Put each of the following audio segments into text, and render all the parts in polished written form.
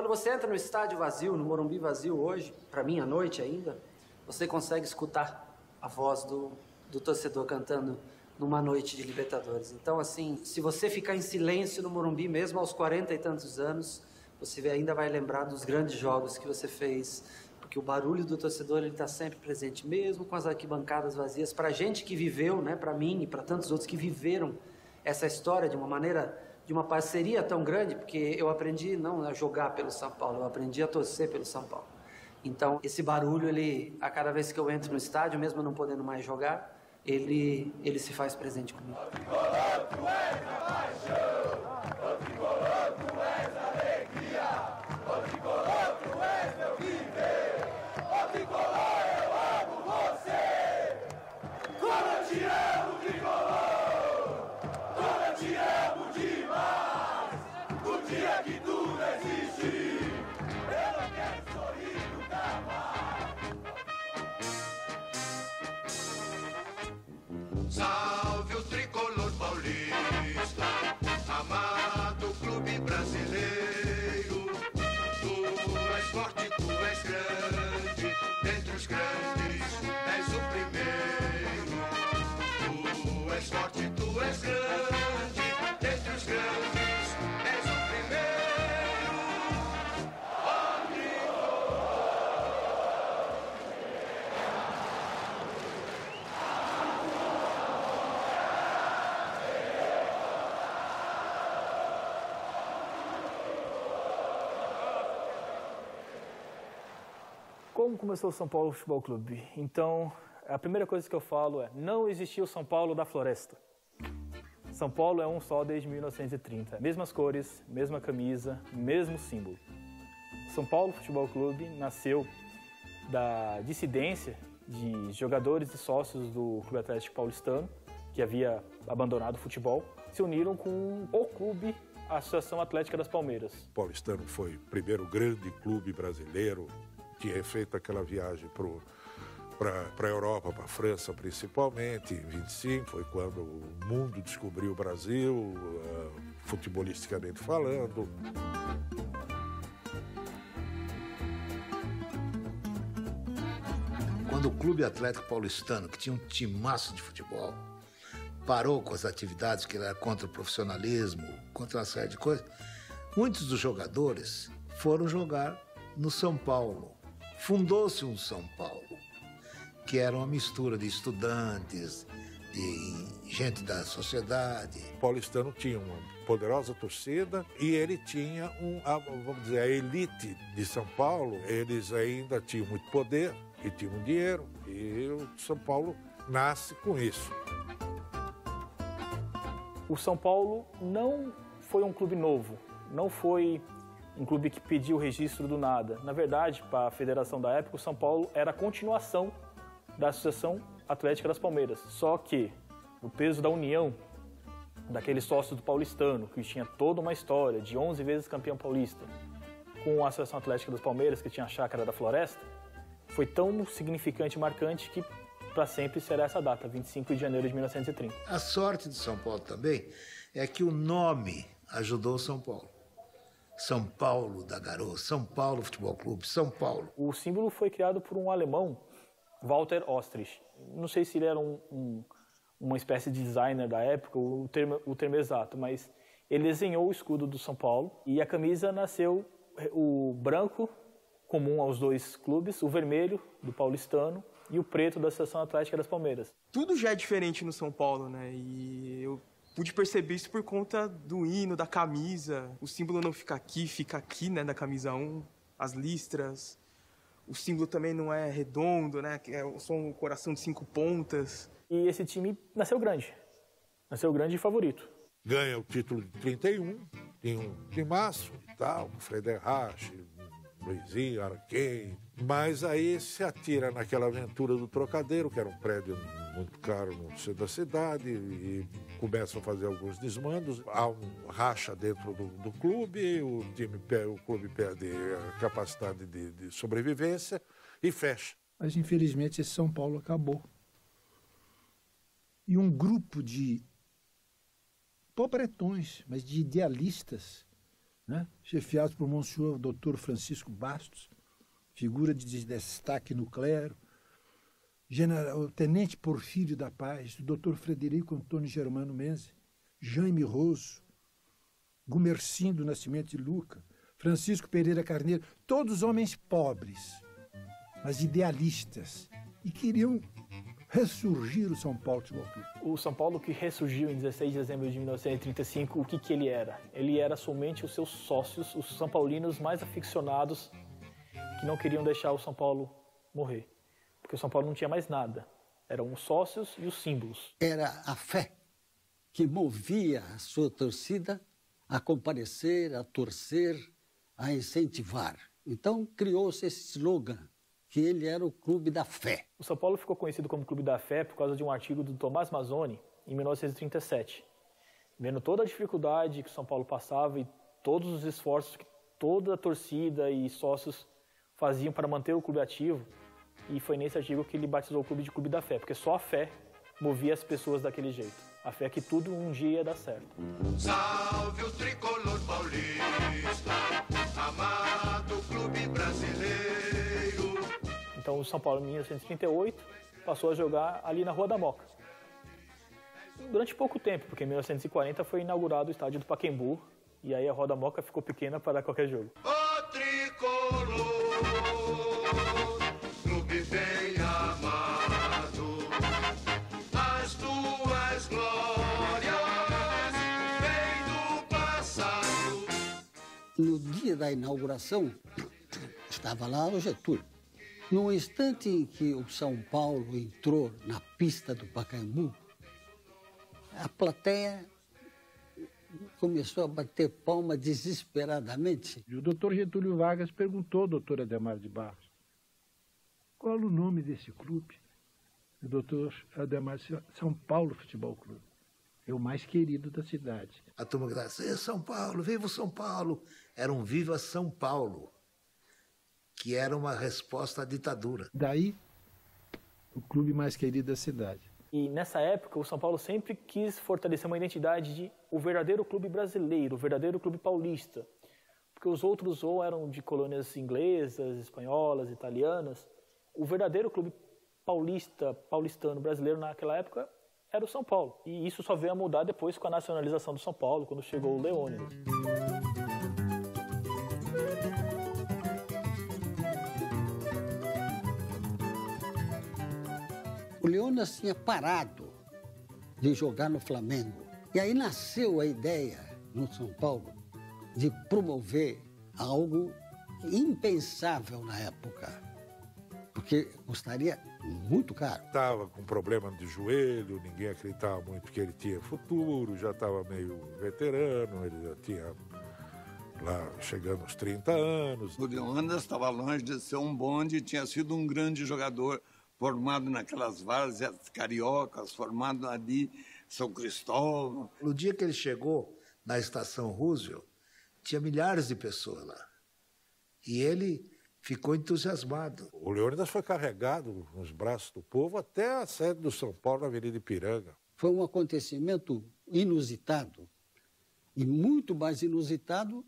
quando você entra no estádio vazio, no Morumbi vazio hoje, para mim à noite ainda, você consegue escutar a voz do torcedor cantando numa noite de Libertadores. Então, assim, se você ficar em silêncio no Morumbi, mesmo aos 40 e tantos anos, você ainda vai lembrar dos grandes jogos que você fez, porque o barulho do torcedor ele está sempre presente, mesmo com as arquibancadas vazias. Para a gente que viveu, né, para mim e para tantos outros que viveram essa história de uma maneira, de uma parceria tão grande, porque eu aprendi não a jogar pelo São Paulo, eu aprendi a torcer pelo São Paulo. Então, esse barulho, a cada vez que eu entro no estádio, mesmo não podendo mais jogar, ele se faz presente comigo. Salve o tricolor paulista, amado clube brasileiro. Tu és forte, tu és grande, dentre os grandes és o primeiro. Tu és forte, tu és grande, dentre os grandes és o primeiro. Ó tricolor! Como começou o São Paulo Futebol Clube? Então, a primeira coisa que eu falo é: não existiu o São Paulo da Floresta. São Paulo é um só desde 1930. Mesmas cores, mesma camisa, mesmo símbolo. São Paulo Futebol Clube nasceu da dissidência de jogadores e sócios do Clube Atlético Paulistano, que havia abandonado o futebol, se uniram com o clube, a Associação Atlética das Palmeiras. O Paulistano foi o primeiro grande clube brasileiro, tinha feito aquela viagem para a Europa, para a França principalmente, em 25, foi quando o mundo descobriu o Brasil, futebolisticamente falando. Quando o Clube Atlético Paulistano, que tinha um timaço de futebol, parou com as atividades que era contra o profissionalismo, contra uma série de coisas, muitos dos jogadores foram jogar no São Paulo. Fundou-se um São Paulo, que era uma mistura de estudantes, de gente da sociedade. O Paulistano tinha uma poderosa torcida e ele tinha vamos dizer, a elite de São Paulo, eles ainda tinham muito poder e tinham dinheiro, e o São Paulo nasce com isso. O São Paulo não foi um clube novo, não foi um clube que pediu o registro do nada. Na verdade, para a federação da época, o São Paulo era a continuação da Associação Atlética das Palmeiras. Só que, no peso da união daqueles sócios do Paulistano, que tinha toda uma história de 11 vezes campeão paulista, com a Associação Atlética das Palmeiras, que tinha a Chácara da Floresta, foi tão significante e marcante que para sempre será essa data, 25 de janeiro de 1930. A sorte de São Paulo também é que o nome ajudou o São Paulo. São Paulo da Garoa, São Paulo Futebol Clube, São Paulo. O símbolo foi criado por um alemão, Walter Ostrich. Não sei se ele era uma espécie de designer da época, o termo exato, mas ele desenhou o escudo do São Paulo e a camisa nasceu o branco, comum aos dois clubes, o vermelho do Paulistano e o preto da Associação Atlética das Palmeiras. Tudo já é diferente no São Paulo, né? E eu pude perceber isso por conta do hino, da camisa. O símbolo não fica aqui, né, da camisa 1. As listras. O símbolo também não é redondo, né? É só um coração de 5 pontas. E esse time nasceu grande e favorito. Ganha o título de 31, tem um timaço e tal, com Fred Rache, Luizinho, Araquém. Mas aí se atira naquela aventura do Trocadeiro, que era um prédio muito caro no centro da cidade, e começam a fazer alguns desmandos. Há um racha dentro do clube, o clube perde a capacidade de sobrevivência e fecha. Mas, infelizmente, esse São Paulo acabou. E um grupo de pobretões, mas de idealistas, né? Chefiados por Monsenhor Dr. Francisco Bastos, figura de destaque no clero, o Tenente Porfírio da Paz, o Dr. Frederico Antônio Germano Menze, Jaime Roso, Gumercindo Nascimento de Luca, Francisco Pereira Carneiro, todos homens pobres, mas idealistas, e queriam ressurgir o São Paulo Futebol Clube. O São Paulo que ressurgiu em 16 de dezembro de 1935, o que ele era? Ele era somente os seus sócios, os são paulinos mais aficionados, que não queriam deixar o São Paulo morrer. Porque o São Paulo não tinha mais nada. Eram os sócios e os símbolos. Era a fé que movia a sua torcida a comparecer, a torcer, a incentivar. Então criou-se esse slogan, que ele era o Clube da Fé. O São Paulo ficou conhecido como Clube da Fé por causa de um artigo do Tomás Mazzoni, em 1937. Vendo toda a dificuldade que o São Paulo passava e todos os esforços que toda a torcida e sócios faziam para manter o clube ativo, e foi nesse artigo que ele batizou o clube de Clube da Fé, porque só a fé movia as pessoas daquele jeito. A fé que tudo um dia ia dar certo. Salve o tricolor paulista, amado clube brasileiro. Então o São Paulo, em 1938, passou a jogar ali na Rua da Moca. Durante pouco tempo, porque em 1940 foi inaugurado o estádio do Pacaembu, e aí a Rua da Moca ficou pequena para qualquer jogo. O tricolor, clube bem amado, as tuas glórias vêm do passado. No dia da inauguração, estava lá o Getúlio. No instante em que o São Paulo entrou na pista do Pacaembu, a plateia começou a bater palma desesperadamente. E o doutor Getúlio Vargas perguntou ao doutor Ademar de Barros, qual o nome desse clube? O doutor Ademar disse, São Paulo Futebol Clube. É o mais querido da cidade. A turma gritava, São Paulo, viva o São Paulo. Era um Viva São Paulo, que era uma resposta à ditadura. Daí, o clube mais querido da cidade. E nessa época, o São Paulo sempre quis fortalecer uma identidade de o verdadeiro clube brasileiro, o verdadeiro clube paulista. Porque os outros ou eram de colônias inglesas, espanholas, italianas. O verdadeiro clube paulistano, brasileiro naquela época era o São Paulo. E isso só veio a mudar depois com a nacionalização do São Paulo, quando chegou o Leônidas. O Leônidas tinha parado de jogar no Flamengo. E aí nasceu a ideia, no São Paulo, de promover algo impensável na época, porque custaria muito caro. Estava com problema de joelho, ninguém acreditava muito que ele tinha futuro, já estava meio veterano, ele já tinha lá chegando aos 30 anos. O Leônidas estava longe de ser um bonde, tinha sido um grande jogador, formado naquelas várzeas cariocas, formado ali São Cristóvão. No dia que ele chegou na estação Roosevelt, tinha milhares de pessoas lá. E ele ficou entusiasmado. O Leônidas foi carregado nos braços do povo até a sede do São Paulo, na Avenida Ipiranga. Foi um acontecimento inusitado, e muito mais inusitado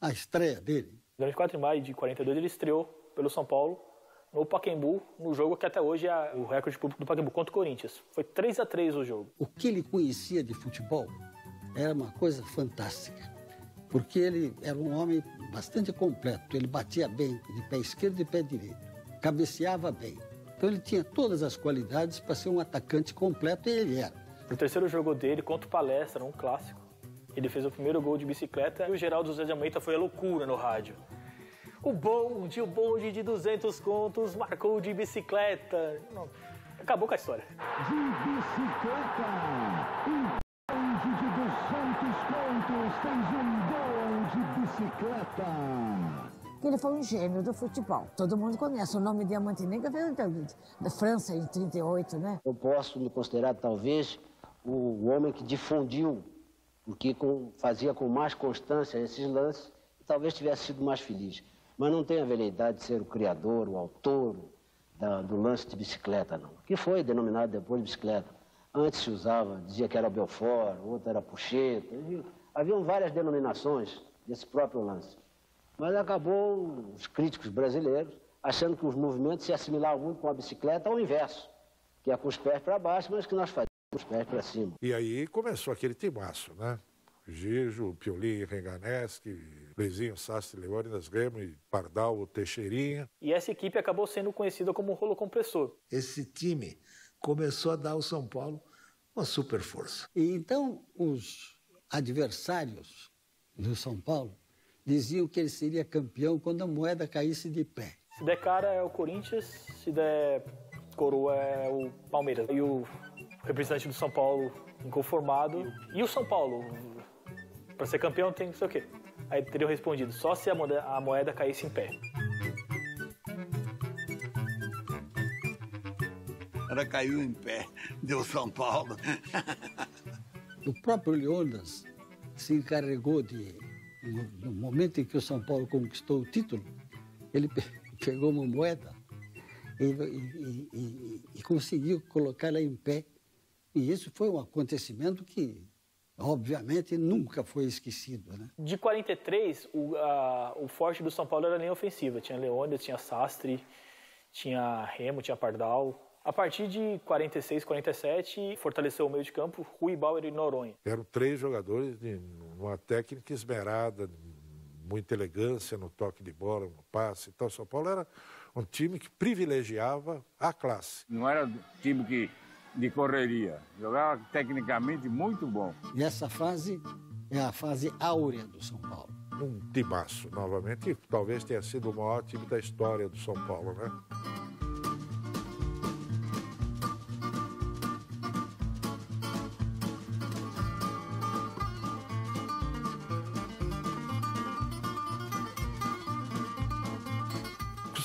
a estreia dele. No dia 4 de maio de 42, ele estreou pelo São Paulo, no Pacaembu, no jogo que até hoje é o recorde público do Pacaembu contra o Corinthians. Foi 3-3 o jogo. O que ele conhecia de futebol era uma coisa fantástica, porque ele era um homem bastante completo. Ele batia bem de pé esquerdo e pé direito, cabeceava bem. Então ele tinha todas as qualidades para ser um atacante completo, e ele era. No terceiro jogo dele, contra o Palestra, um clássico, ele fez o primeiro gol de bicicleta e o Geraldo José de Almeida foi a loucura no rádio. O bonde de 200 contos marcou de bicicleta. Não, acabou com a história. De bicicleta, o bonde de 200 contos fez um gol de bicicleta. Ele foi um gênio do futebol. Todo mundo conhece. O nome Diamante Negra veio da França em 38, né? Eu posso me considerar, talvez, o homem que difundiu, porque fazia com mais constância esses lances, e talvez tivesse sido mais feliz. Mas não tem a veleidade de ser o criador, o autor do lance de bicicleta, não. Que foi denominado depois de bicicleta. Antes se usava, dizia que era Belfort, outro era Pucheta. Haviam várias denominações desse próprio lance. Mas acabou os críticos brasileiros achando que os movimentos se assimilavam muito com a bicicleta ao inverso, que é com os pés para baixo, mas que nós fazíamos com os pés para cima. E aí começou aquele timaço, né? Gijo, Piolim, Renganeschi, Luizinho, Sastre, Leônidas, Remo, Pardal, Teixeirinha. E essa equipe acabou sendo conhecida como rolo compressor. Esse time começou a dar ao São Paulo uma super força. E então os adversários do São Paulo diziam que ele seria campeão quando a moeda caísse de pé. Se der cara é o Corinthians, se der coroa é o Palmeiras. E o representante do São Paulo inconformado. E o São Paulo? Para ser campeão tem não sei o quê. Aí teriam respondido, só se a moeda caísse em pé. Ela caiu em pé, deu São Paulo. O próprio Leônidas se encarregou de, no momento em que o São Paulo conquistou o título, ele pegou uma moeda e conseguiu colocá-la em pé. E isso foi um acontecimento que, obviamente, nunca foi esquecido, né? De 43, o forte do São Paulo era a linha ofensiva. Tinha Leônidas, tinha Sastre, tinha Remo, tinha Pardal. A partir de 46, 47, fortaleceu o meio de campo, Rui, Bauer e Noronha. Eram 3 jogadores de uma técnica esmerada, muita elegância no toque de bola, no passe. Então, o São Paulo era um time que privilegiava a classe. Não era um time de correria, jogava tecnicamente muito bom. E essa fase é a fase áurea do São Paulo. Um timaço, novamente, e talvez tenha sido o maior time da história do São Paulo, né?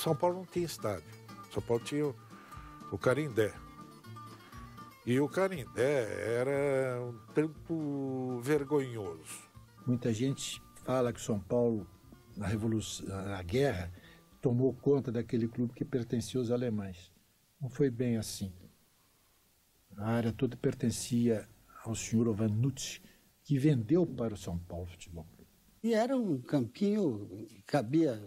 São Paulo não tinha estádio. São Paulo tinha o Canindé. E o Canindé era um tanto vergonhoso. Muita gente fala que São Paulo, na Revolução, na guerra, tomou conta daquele clube que pertencia aos alemães. Não foi bem assim. A área toda pertencia ao senhor Ovanucci, que vendeu para o São Paulo Futebol Clube. E era um campinho que cabia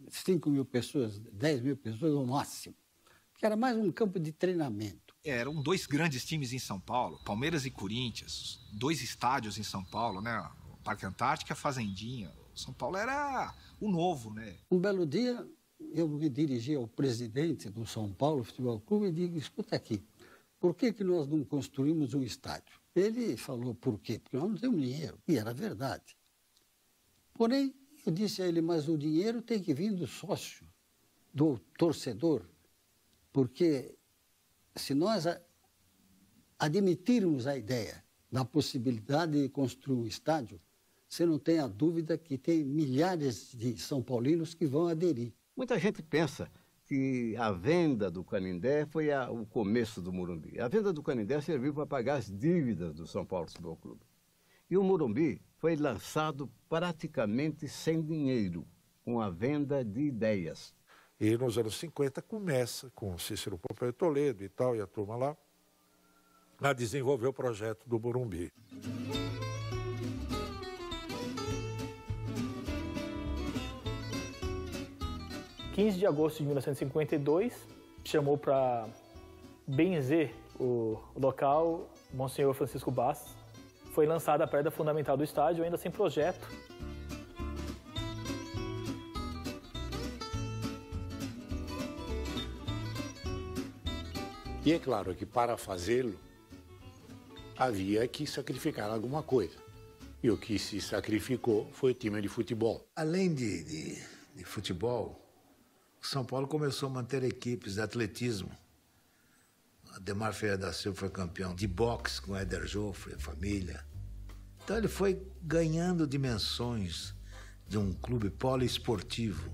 5 mil pessoas, 10 mil pessoas no máximo. Que era mais um campo de treinamento. Eram 2 grandes times em São Paulo, Palmeiras e Corinthians, 2 estádios em São Paulo, né? O Parque Antártica e a Fazendinha. O São Paulo era o novo, né? Um belo dia, eu me dirigi ao presidente do São Paulo Futebol Clube e digo, escuta aqui, por que nós não construímos um estádio? Ele falou, por quê? Porque nós não temos dinheiro. E era verdade. Porém, eu disse a ele, mas o dinheiro tem que vir do sócio, do torcedor, porque se nós admitirmos a ideia da possibilidade de construir um estádio, você não tem a dúvida que tem milhares de São Paulinos que vão aderir. Muita gente pensa que a venda do Canindé foi o começo do Morumbi. A venda do Canindé serviu para pagar as dívidas do São Paulo Futebol Clube. E o Morumbi foi lançado praticamente sem dinheiro, com a venda de ideias. E nos anos 50 começa com Cícero Pompeu Toledo e tal, e a turma lá, a desenvolver o projeto do Morumbi. Em 15 de agosto de 1952, chamou para benzer o local Monsenhor Francisco Bastos. Foi lançada a pedra fundamental do estádio, ainda sem projeto. E é claro que para fazê-lo, havia que sacrificar alguma coisa. E o que se sacrificou foi o time de futebol. Além de futebol, o São Paulo começou a manter equipes de atletismo. Ademar Ferreira da Silva foi campeão de boxe com Éder Joffre, a família. Então ele foi ganhando dimensões de um clube poliesportivo.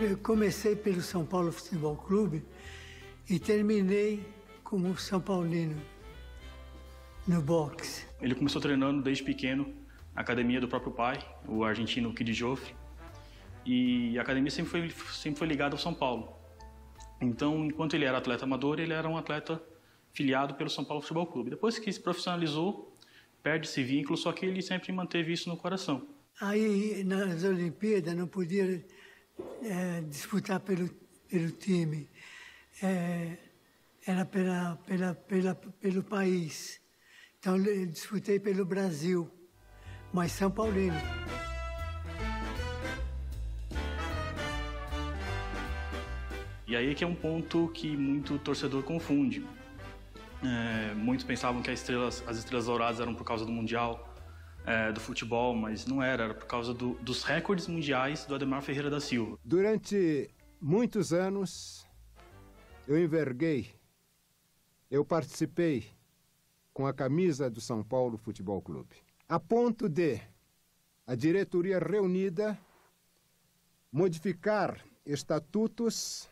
Eu comecei pelo São Paulo Futebol Clube e terminei como São Paulino no boxe. Ele começou treinando desde pequeno na academia do próprio pai, o argentino Kid Joffre, e a academia sempre foi ligada ao São Paulo. Então, enquanto ele era atleta amador, ele era um atleta filiado pelo São Paulo Futebol Clube. Depois que se profissionalizou, perde esse vínculo, só que ele sempre manteve isso no coração. Aí, nas Olimpíadas, não podia disputar pelo time. Era pelo país. Então, eu disputei pelo Brasil, mas São Paulino. E aí que é um ponto que muito torcedor confunde. Muitos pensavam que as estrelas douradas eram por causa do Mundial, do futebol, mas não era por causa dos recordes mundiais do Ademar Ferreira da Silva. Durante muitos anos, eu participei com a camisa do São Paulo Futebol Clube, a ponto de a diretoria reunida modificar estatutos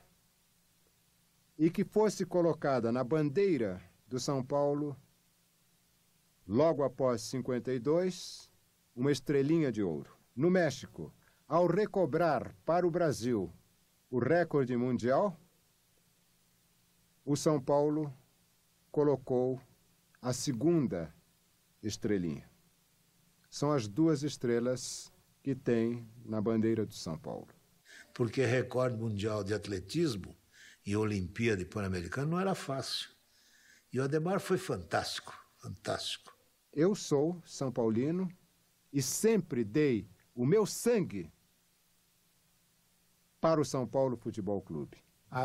e que fosse colocada na bandeira do São Paulo, logo após 52, uma estrelinha de ouro. No México, ao recobrar para o Brasil o recorde mundial, o São Paulo colocou a segunda estrelinha. São as duas estrelas que tem na bandeira do São Paulo. Porque recorde mundial de atletismo e Olimpíada e Pan-Americano não era fácil. E o Ademar foi fantástico, fantástico. Eu sou São Paulino e sempre dei o meu sangue para o São Paulo Futebol Clube. A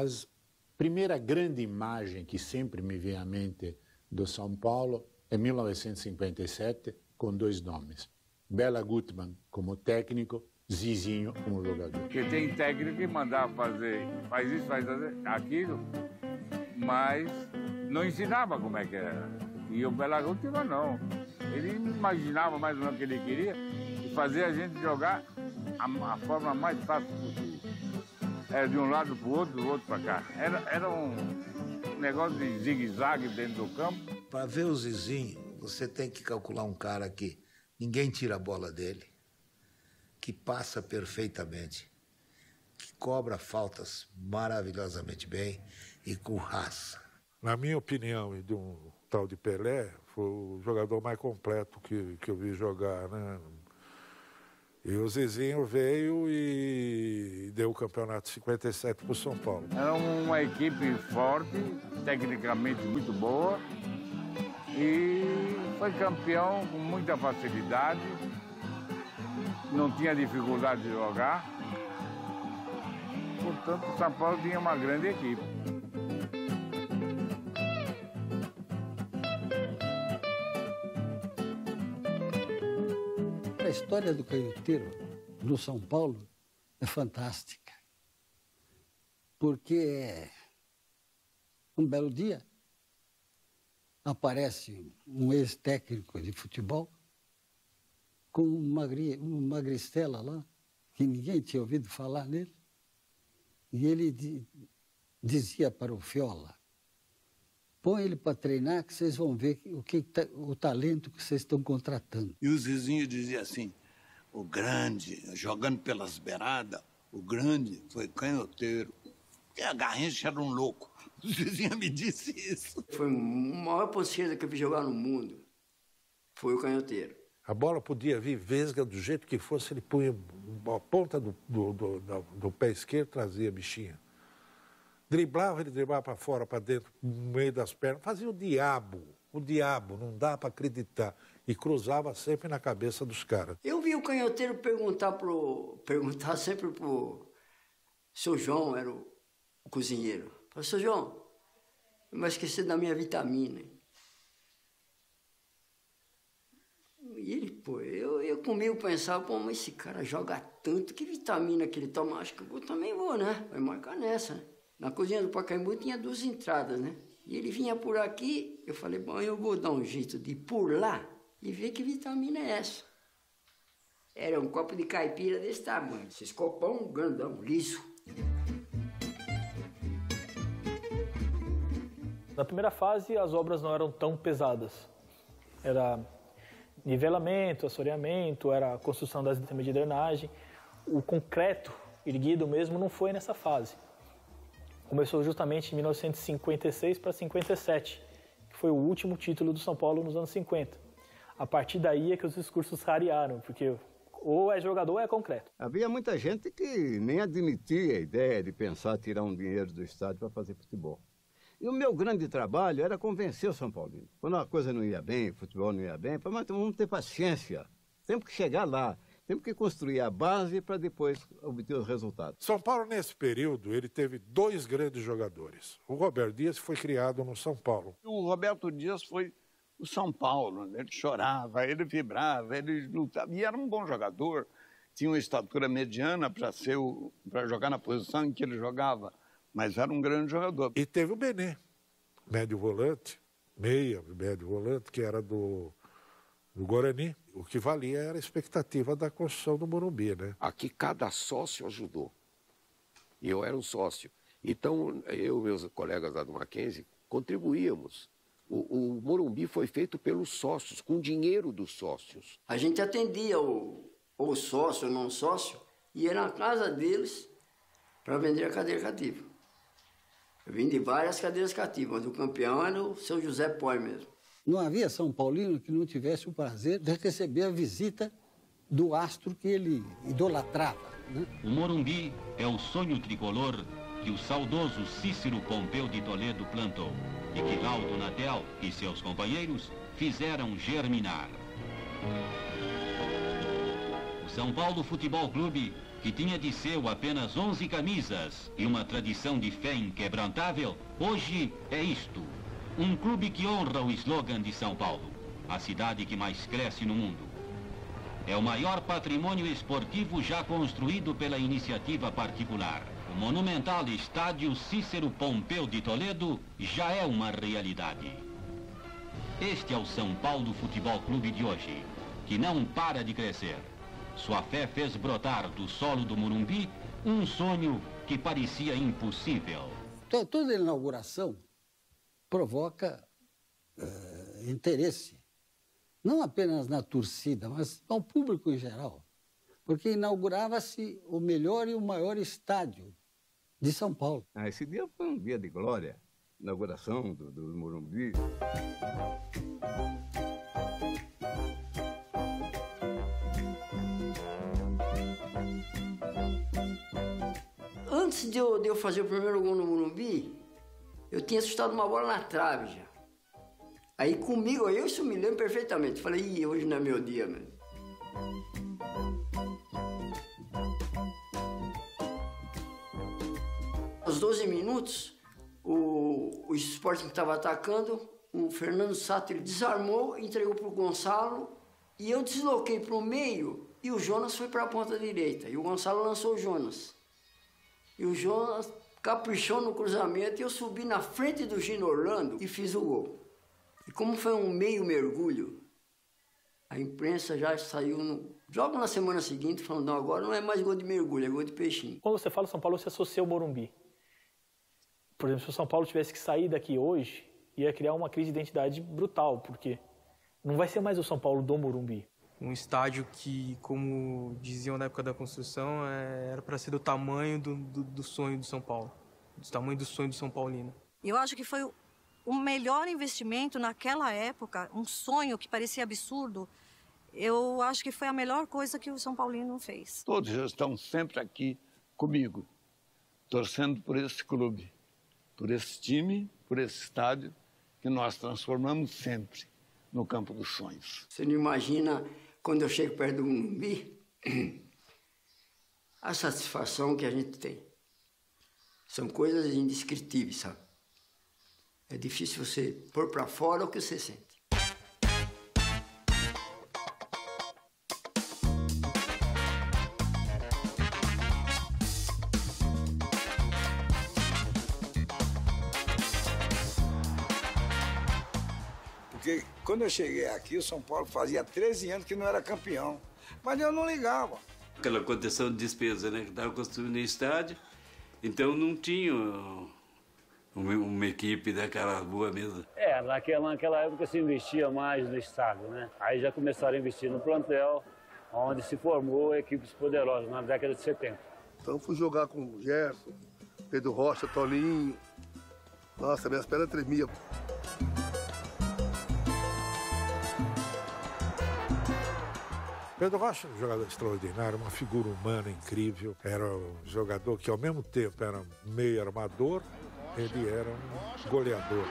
primeira grande imagem que sempre me vem à mente do São Paulo é 1957, com dois nomes. Bela Gutmann como técnico, Zizinho como jogador. Porque tem técnico que mandava fazer, faz isso, faz aquilo, mas não ensinava como é que era. E o Bela Gutmann não. Ele imaginava mais ou menos o que ele queria e fazia a gente jogar a forma mais fácil possível. Era de um lado para o outro, do outro para cá. Era um negócio de zigue-zague dentro do campo. Para ver o Zizinho, você tem que calcular um cara que ninguém tira a bola dele, que passa perfeitamente, que cobra faltas maravilhosamente bem e com raça. Na minha opinião, e de um tal de Pelé, foi o jogador mais completo que eu vi jogar, né? E o Zizinho veio e deu o campeonato 57 para o São Paulo. Era uma equipe forte, tecnicamente muito boa, e foi campeão com muita facilidade, não tinha dificuldade de jogar. Portanto, o São Paulo tinha uma grande equipe. A história do canhoteiro no São Paulo é fantástica, porque um belo dia aparece um ex-técnico de futebol com uma magristela lá, que ninguém tinha ouvido falar nele, e ele dizia para o Fiola: põe ele para treinar que vocês vão ver o talento que vocês estão contratando. E o Zizinho dizia assim, o grande, jogando pelas beiradas, o grande foi canhoteiro. E a Garrincha era um louco. O Zizinho me disse isso. Foi a maior ponta esquerda que eu vi jogar no mundo. Foi o canhoteiro. A bola podia vir vesga do jeito que fosse, ele punha a ponta do pé esquerdo, trazia a bichinha. Driblava, ele driblava para fora, para dentro, no meio das pernas. Fazia o diabo, não dá para acreditar. E cruzava sempre na cabeça dos caras. Eu vi o canhoteiro perguntar sempre pro seu João, era o cozinheiro. Falei, seu João, eu vou esquecer da minha vitamina. E ele, pô, eu comigo pensava, pô, mas esse cara joga tanto, que vitamina que ele toma? Acho que eu também vou, né? Vai marcar nessa, né? Na cozinha do Pacaembu tinha 2 entradas, né? E ele vinha por aqui, eu falei, bom, eu vou dar um jeito de ir por lá e ver que vitamina é essa. Era um copo de caipira desse tamanho, esses copão grandão, liso. Na primeira fase, as obras não eram tão pesadas. Era nivelamento, assoreamento, era a construção das sistemas de drenagem. O concreto erguido mesmo não foi nessa fase. começou justamente em 1956 para 57, que foi o último título do São Paulo nos anos 50. A partir daí é que os discursos rarearam, porque ou é jogador ou é concreto. Havia muita gente que nem admitia a ideia de pensar tirar um dinheiro do estádio para fazer futebol. E o meu grande trabalho era convencer o São Paulino. Quando a coisa não ia bem, o futebol não ia bem, mas vamos ter paciência. Temos que chegar lá, temos que construir a base para depois obter os resultados. São Paulo, nesse período, ele teve 2 grandes jogadores. O Roberto Dias foi criado no São Paulo. O Roberto Dias foi o São Paulo. Ele chorava, ele vibrava, ele lutava. E era um bom jogador. Tinha uma estatura mediana para jogar na posição em que ele jogava. Mas era um grande jogador. E teve o Benê, médio volante, médio volante, que era do Guarani. O que valia era a expectativa da construção do Morumbi, né? Aqui cada sócio ajudou. E eu era um sócio. Então, eu e meus colegas lá do Mackenzie contribuíamos. O Morumbi foi feito pelos sócios, com dinheiro dos sócios. A gente atendia o sócio, o não sócio, e ia na casa deles para vender a cadeira cativa. Eu vim de várias cadeiras cativas, mas o campeão era o seu José Poi mesmo. Não havia São Paulino que não tivesse o prazer de receber a visita do astro que ele idolatrava, né? O Morumbi é o sonho tricolor que o saudoso Cícero Pompeu de Toledo plantou e que Laudo Natel e seus companheiros fizeram germinar. O São Paulo Futebol Clube, que tinha de seu apenas 11 camisas e uma tradição de fé inquebrantável, hoje é isto. Um clube que honra o slogan de São Paulo, a cidade que mais cresce no mundo. É o maior patrimônio esportivo já construído pela iniciativa particular. O monumental estádio Cícero Pompeu de Toledo já é uma realidade. Este é o São Paulo Futebol Clube de hoje, que não para de crescer. Sua fé fez brotar do solo do Morumbi um sonho que parecia impossível. Toda inauguração provoca interesse, não apenas na torcida, mas ao público em geral, porque inaugurava-se o melhor e o maior estádio de São Paulo. Esse dia foi um dia de glória, inauguração do Morumbi. Antes de eu fazer o primeiro gol no Morumbi, eu tinha assustado uma bola na trave já. Aí comigo, isso me lembro perfeitamente. Falei, hoje não é meu dia, mesmo. Aos 12 minutos, o Sporting que estava atacando, o Fernando Sato, ele desarmou, entregou para o Gonçalo, e eu desloquei para o meio, e o Jonas foi para a ponta direita. E o Gonçalo lançou o Jonas. E o Jonas caprichou no cruzamento e eu subi na frente do Gino Orlando e fiz o gol. E como foi um meio mergulho, a imprensa já saiu logo na semana seguinte falando, não, agora não é mais gol de mergulho, é gol de peixinho. Quando você fala São Paulo, você associa o Morumbi. Por exemplo, se o São Paulo tivesse que sair daqui hoje, ia criar uma crise de identidade brutal, porque não vai ser mais o São Paulo do Morumbi. Um estádio que, como diziam na época da construção, era para ser do tamanho do sonho do São Paulo, do tamanho do sonho do São Paulino. Eu acho que foi o melhor investimento naquela época, um sonho que parecia absurdo. Eu acho que foi a melhor coisa que o São Paulino fez. Todos estão sempre aqui comigo, torcendo por esse clube, por esse time, por esse estádio, que nós transformamos sempre no campo dos sonhos. Você não imagina, quando eu chego perto do Morumbi, a satisfação que a gente tem. São coisas indescritíveis, sabe? É difícil você pôr para fora o que você sente. Porque quando eu cheguei aqui, o São Paulo fazia 13 anos que não era campeão. Mas eu não ligava. Aquela contenção de despesa, né? Que estava construindo o estádio, então não tinha uma equipe daquela boa mesmo. Naquela época se investia mais no estádio, né? Aí já começaram a investir no plantel, onde se formou equipes poderosas, na década de 70. Então eu fui jogar com o Gerson, Pedro Rocha, Toninho. Nossa, minhas pernas tremiam. Pedro Rocha era um jogador extraordinário, uma figura humana incrível. Era um jogador que, ao mesmo tempo, era meio armador, ele era um goleador.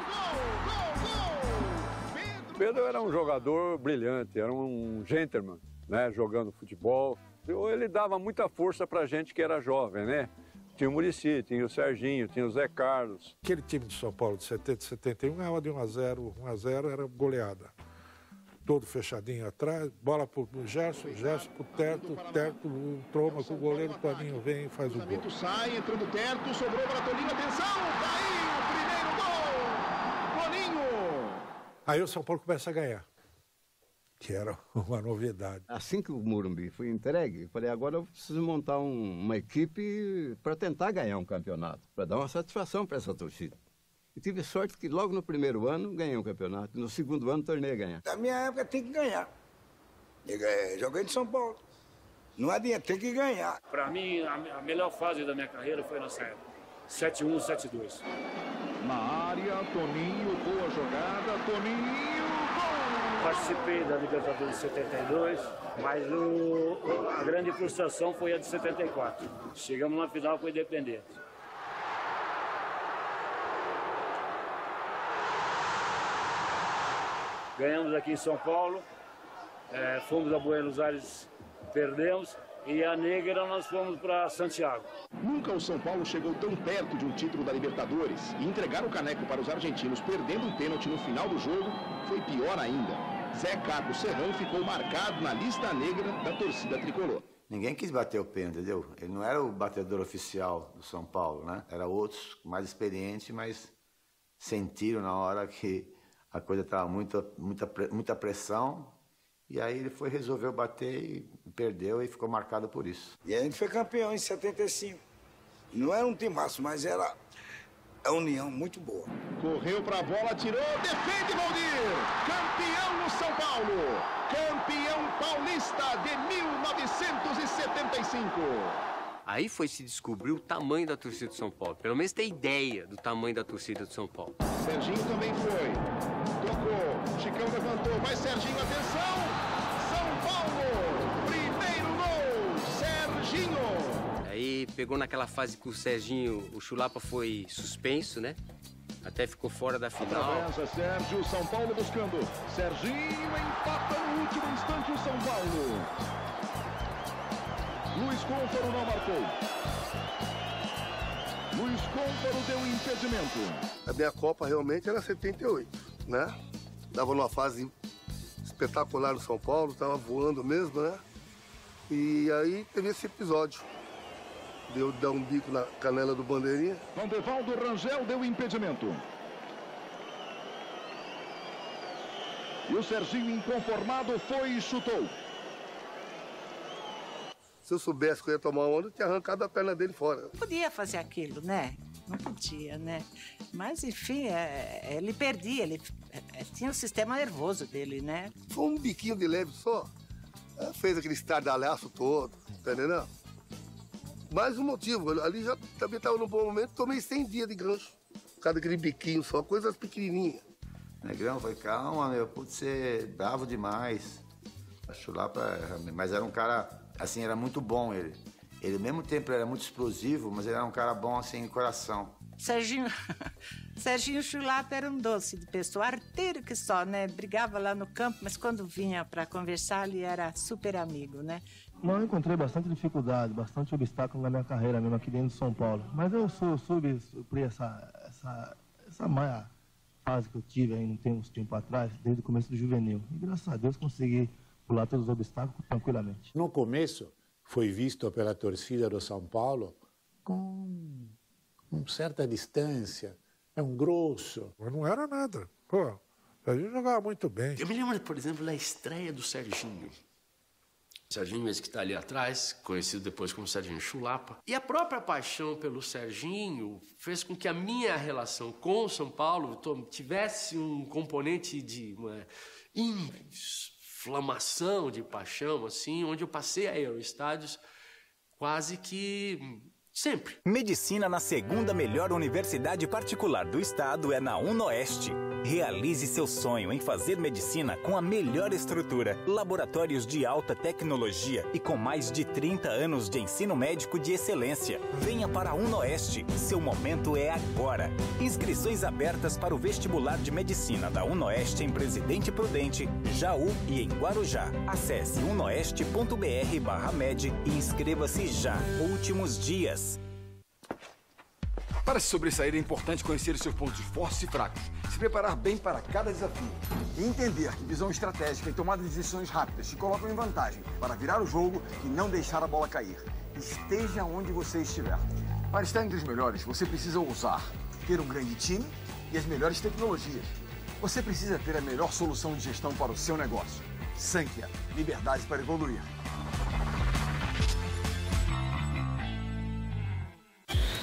Pedro era um jogador brilhante, era um gentleman, né, jogando futebol. Ele dava muita força pra gente que era jovem, né? Tinha o Muricy, tinha o Serginho, tinha o Zé Carlos. Aquele time de São Paulo de 70 e 71 ganhava de 1-0, 1-0 era goleada. Todo fechadinho atrás, bola pro Gerson, Gerson pro Terto, Terto troma com o goleiro, o Toninho vem e faz o gol. Sai, entrando o Terto, sobrou para Toninho, atenção, caiu o primeiro gol, Toninho! Aí o São Paulo começa a ganhar, que era uma novidade. Assim que o Morumbi foi entregue, eu falei, agora eu preciso montar uma equipe para tentar ganhar um campeonato, para dar uma satisfação para essa torcida. E tive sorte que logo no primeiro ano ganhei um campeonato, no segundo ano tornei a ganhar. Na minha época tem que ganhar. Joguei de São Paulo. Não adianta, tem que ganhar. Para mim, a melhor fase da minha carreira foi nessa época. 7-1, 7-2. Na área, Toninho, boa jogada, Toninho, gol! Participei da Libertadores de 72, mas a grande frustração foi a de 74. Chegamos na final com o Independente. Ganhamos aqui em São Paulo, fomos a Buenos Aires, perdemos, e a Negra nós fomos para Santiago. Nunca o São Paulo chegou tão perto de um título da Libertadores e entregar o caneco para os argentinos perdendo um pênalti no final do jogo foi pior ainda. Zé Carlos Serrão ficou marcado na lista negra da torcida tricolor. Ninguém quis bater o pênalti, entendeu? Ele não era o batedor oficial do São Paulo, né? Era outros mais experientes, mas sentiram na hora que a coisa estava muita pressão, e aí ele resolveu bater e perdeu e ficou marcado por isso. E a gente foi campeão em 75. Não era um timaço, mas era a união muito boa. Correu para a bola, tirou, defende Valdir! Campeão no São Paulo! Campeão paulista de 1975! Aí se descobriu o tamanho da torcida do São Paulo. Pelo menos tem ideia do tamanho da torcida do São Paulo. Serginho também foi. Tocou. Chicão levantou. Vai Serginho, atenção! São Paulo! Primeiro gol! Serginho! Aí pegou naquela fase que o Serginho, o Chulapa foi suspenso, né? Até ficou fora da final. Atravessa Sérgio, São Paulo buscando. Serginho empata no último instante o São Paulo. Luiz Cônfaro não marcou. Luiz Cônfaro deu um impedimento. A minha Copa realmente era 78, né? Tava numa fase espetacular no São Paulo, tava voando mesmo, né? E aí teve esse episódio. Deu dar um bico na canela do Bandeirinha. Vandevaldo Rangel deu impedimento. E o Serginho, inconformado, foi e chutou. Se eu soubesse que eu ia tomar onda, eu tinha arrancado a perna dele fora. Não podia fazer aquilo, né? Não podia, né? Mas, enfim, ele perdia, ele tinha o sistema nervoso dele, né? Foi um biquinho de leve só. Fez aquele estardalhaço todo, tá entendendo? Mais um motivo, ali já também estava num bom momento, tomei 100 dias de gancho. Por causa daquele biquinho só, coisas pequenininhas. Negrão, foi calma, meu, putz, você bravo demais. Chulapa, mas era um cara... Assim, era muito bom ele. Ele, ao mesmo tempo, era muito explosivo, mas ele era um cara bom, assim, em coração. Serginho Chulapa era um doce de pessoa, arteiro que só, né? Brigava lá no campo, mas quando vinha para conversar, ele era super amigo, né? Não, eu encontrei bastante dificuldade, bastante obstáculo na minha carreira mesmo aqui dentro de São Paulo. Mas eu soube suprir essa má fase que eu tive aí uns tempo atrás, desde o começo do juvenil. E graças a Deus consegui pular todos os obstáculos tranquilamente. No começo, foi visto pela torcida do São Paulo com certa distância, é um grosso. Mas não era nada. Pô, a gente jogava muito bem. Eu me lembro, por exemplo, da estreia do Serginho. Serginho, esse que está ali atrás, conhecido depois como Serginho Chulapa. E a própria paixão pelo Serginho fez com que a minha relação com o São Paulo tivesse um componente de uma inflamação de paixão, assim, onde eu passei a ir aos estádios quase que Sempre. Medicina na segunda melhor universidade particular do estado é na UnoOeste. Realize seu sonho em fazer medicina com a melhor estrutura, laboratórios de alta tecnologia e com mais de 30 anos de ensino médico de excelência. Venha para a UnoOeste, seu momento é agora. Inscrições abertas para o vestibular de medicina da UnoOeste em Presidente Prudente, Jaú e em Guarujá. Acesse unoeste.br/med e inscreva-se já. Últimos dias. Para se sobressair é importante conhecer os seus pontos fortes e fracos, se preparar bem para cada desafio e entender que visão estratégica e tomada de decisões rápidas te colocam em vantagem para virar o jogo e não deixar a bola cair. Esteja onde você estiver. Para estar entre os melhores, você precisa ousar, ter um grande time e as melhores tecnologias. Você precisa ter a melhor solução de gestão para o seu negócio. Sankia, liberdade para evoluir.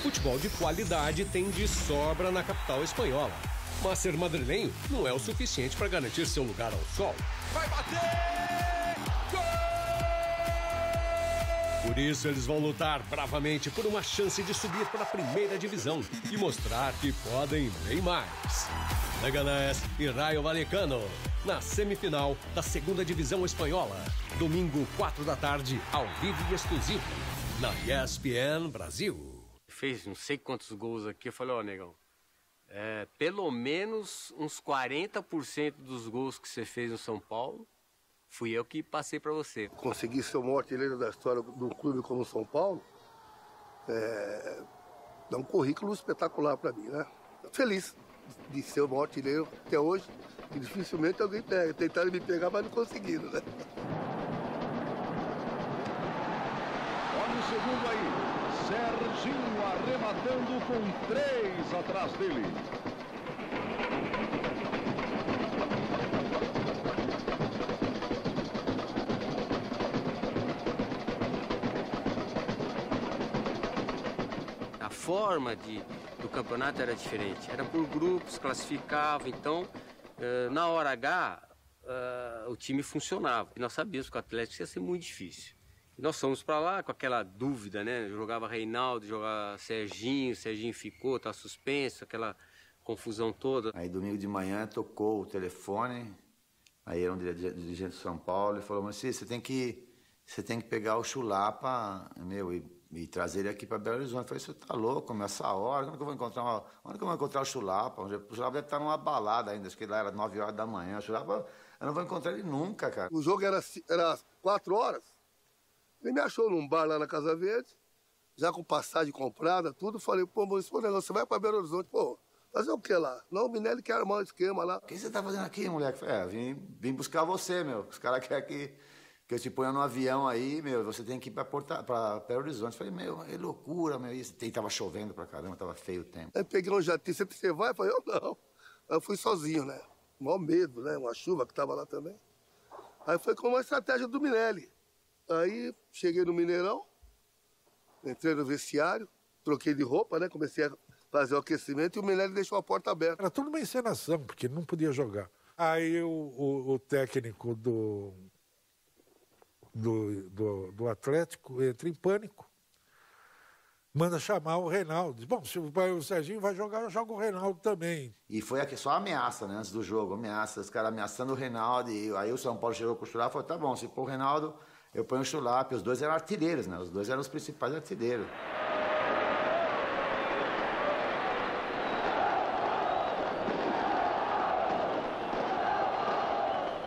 Futebol de qualidade tem de sobra na capital espanhola. Mas ser madrilenho não é o suficiente para garantir seu lugar ao sol. Vai bater! Gol! Por isso eles vão lutar bravamente por uma chance de subir para a primeira divisão e mostrar que podem bem mais. Leganés e Rayo Vallecano, na semifinal da segunda divisão espanhola. Domingo, 4 da tarde, ao vivo e exclusivo, na ESPN Brasil. Fez não sei quantos gols aqui, eu falei, ó, negão, pelo menos uns 40% dos gols que você fez no São Paulo, fui eu que passei para você. Conseguir ser o maior artilheiro da história do clube como o São Paulo, dá um currículo espetacular para mim, né? Feliz de ser o maior artilheiro até hoje, e dificilmente alguém pega. Tentaram me pegar, mas não conseguiram, né? Olha o segundo aí. Serginho arrematando com 3 atrás dele. A forma do campeonato era diferente. Era por grupos, classificava. Então, na hora H, o time funcionava. E nós sabíamos que o Atlético ia ser muito difícil. Nós fomos para lá com aquela dúvida, né? Jogava Reinaldo, jogava Serginho ficou, tá suspenso, aquela confusão toda. Aí domingo de manhã tocou o telefone, aí era um dirigente de São Paulo, e falou, mas você tem que pegar o Chulapa, e trazer ele aqui para Belo Horizonte. Eu falei, você tá louco, essa hora, onde que eu vou encontrar o Chulapa? O Chulapa deve estar numa balada ainda, acho que lá era 9 horas da manhã. O Chulapa, eu não vou encontrar ele nunca, cara. O jogo era 4 horas. Ele me achou num bar lá na Casa Verde, já com passagem comprada, tudo. Falei, pô, mas esse negócio, você vai pra Belo Horizonte, pô, fazer o que lá? Não, o Minelli quer armar um esquema lá. O que você tá fazendo aqui, moleque? Falei, vim buscar você, meu. Os caras querem que eu te ponha no avião aí, meu, você tem que ir pra Belo Horizonte. Falei, meu, é loucura, meu. E tava chovendo pra caramba, tava feio o tempo. Aí peguei um jatinho, você vai? Eu falei, eu não. Aí eu fui sozinho, né? Maior medo, né? Uma chuva que tava lá também. Aí foi com uma estratégia do Minelli. Aí cheguei no Mineirão, entrei no vestiário, troquei de roupa, né? Comecei a fazer o aquecimento e o Minelli deixou a porta aberta. Era tudo uma encenação, porque não podia jogar. Aí o técnico do Atlético entra em pânico. Manda chamar o Reinaldo. Diz, bom, se o Serginho vai jogar, eu jogo o Reinaldo também. E foi aqui só ameaça, né? Antes do jogo, ameaça. Os caras ameaçando o Reinaldo. E aí o São Paulo chegou com o Chulapa e falou, tá bom, se pôr o Reinaldo, eu ponho o Chulapa. Os dois eram artilheiros, né? Os dois eram os principais artilheiros.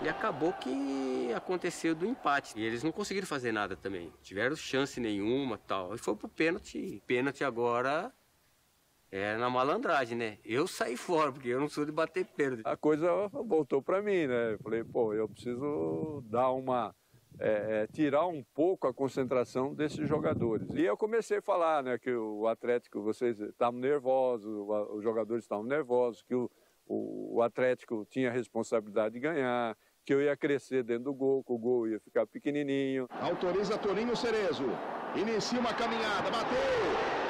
E acabou que aconteceu do empate. E eles não conseguiram fazer nada também. Tiveram chance nenhuma, tal. E foi pro pênalti. Pênalti agora é na malandragem, né? Eu saí fora, porque eu não sou de bater pênalti. A coisa voltou para mim, né? Eu falei, pô, eu preciso dar tirar um pouco a concentração desses jogadores. E eu comecei a falar, né, que o Atlético, vocês estavam nervosos, os jogadores estavam nervosos, que o Atlético tinha a responsabilidade de ganhar, que eu ia crescer dentro do gol, que o gol ia ficar pequenininho. Autoriza Toninho Cerezo. Inicia uma caminhada, bateu,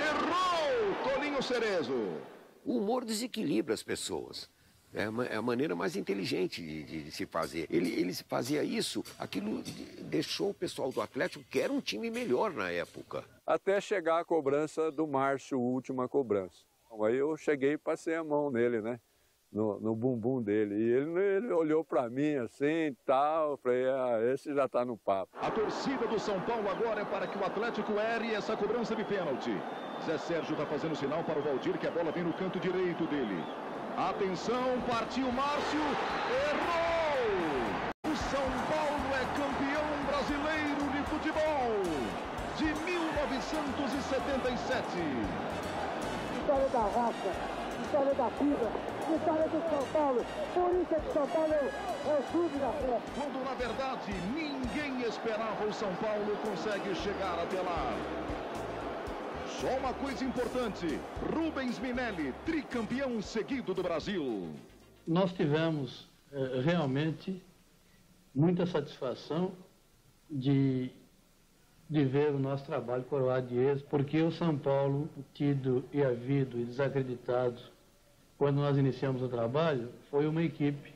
errou Toninho Cerezo. O humor desequilibra as pessoas. É a maneira mais inteligente de se fazer. Ele fazia isso, aquilo deixou o pessoal do Atlético, que era um time melhor na época. Até chegar a cobrança do Márcio, a última cobrança. Aí eu cheguei e passei a mão nele, né? No bumbum dele. E ele olhou para mim assim e tal. Falei, esse já tá no papo. A torcida do São Paulo agora é para que o Atlético erre essa cobrança de pênalti. Zé Sérgio está fazendo sinal para o Valdir que a bola vem no canto direito dele. Atenção, partiu Márcio, errou! O São Paulo é campeão brasileiro de futebol de 1977. Vitória da raça, vitória da vida, vitória do São Paulo. Por isso é que São Paulo é o clube da fé. Quando, na verdade, ninguém esperava, o São Paulo consegue chegar até lá. Só uma coisa importante, Rubens Minelli, tricampeão seguido do Brasil. Nós tivemos realmente muita satisfação de ver o nosso trabalho coroado de êxito, porque o São Paulo, tido e havido e desacreditado quando nós iniciamos o trabalho, foi uma equipe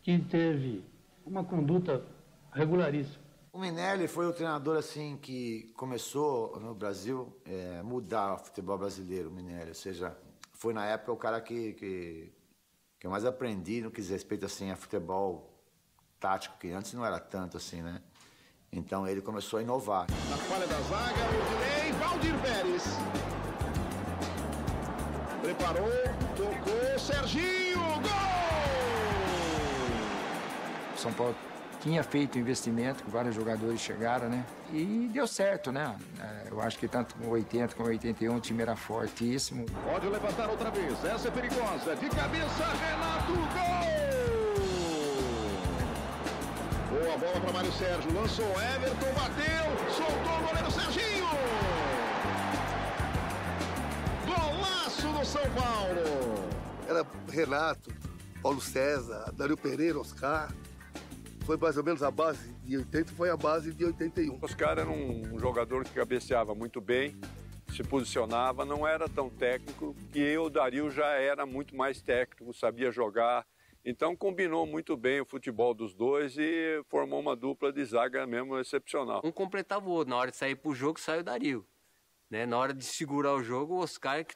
que teve uma conduta regularíssima. O Minelli foi o treinador assim que começou no Brasil mudar o futebol brasileiro, o Minelli. Ou seja, foi na época o cara que eu mais aprendi no que diz respeito assim, a futebol tático, que antes não era tanto assim, né? Então ele começou a inovar. Na falha da zaga, o Valdir Pérez. Preparou, tocou, Serginho, gol! São Paulo tinha feito investimento, vários jogadores chegaram, né? E deu certo, né? Eu acho que tanto com 80 como 81 o time era fortíssimo. Pode levantar outra vez, essa é perigosa. De cabeça, Renato, gol! Boa bola para Mário Sérgio, lançou Everton, bateu, soltou o goleiro Serginho! Golaço do São Paulo! Era Renato, Paulo César, Dario Pereira, Oscar. Foi mais ou menos a base de 80, foi a base de 81. Oscar era um jogador que cabeceava muito bem, se posicionava, não era tão técnico, que o Dario já era muito mais técnico, sabia jogar. Então combinou muito bem o futebol dos dois e formou uma dupla de zaga mesmo excepcional. Um completava o outro. Na hora de sair pro jogo, saiu o Dario. Né? Na hora de segurar o jogo, o Oscar que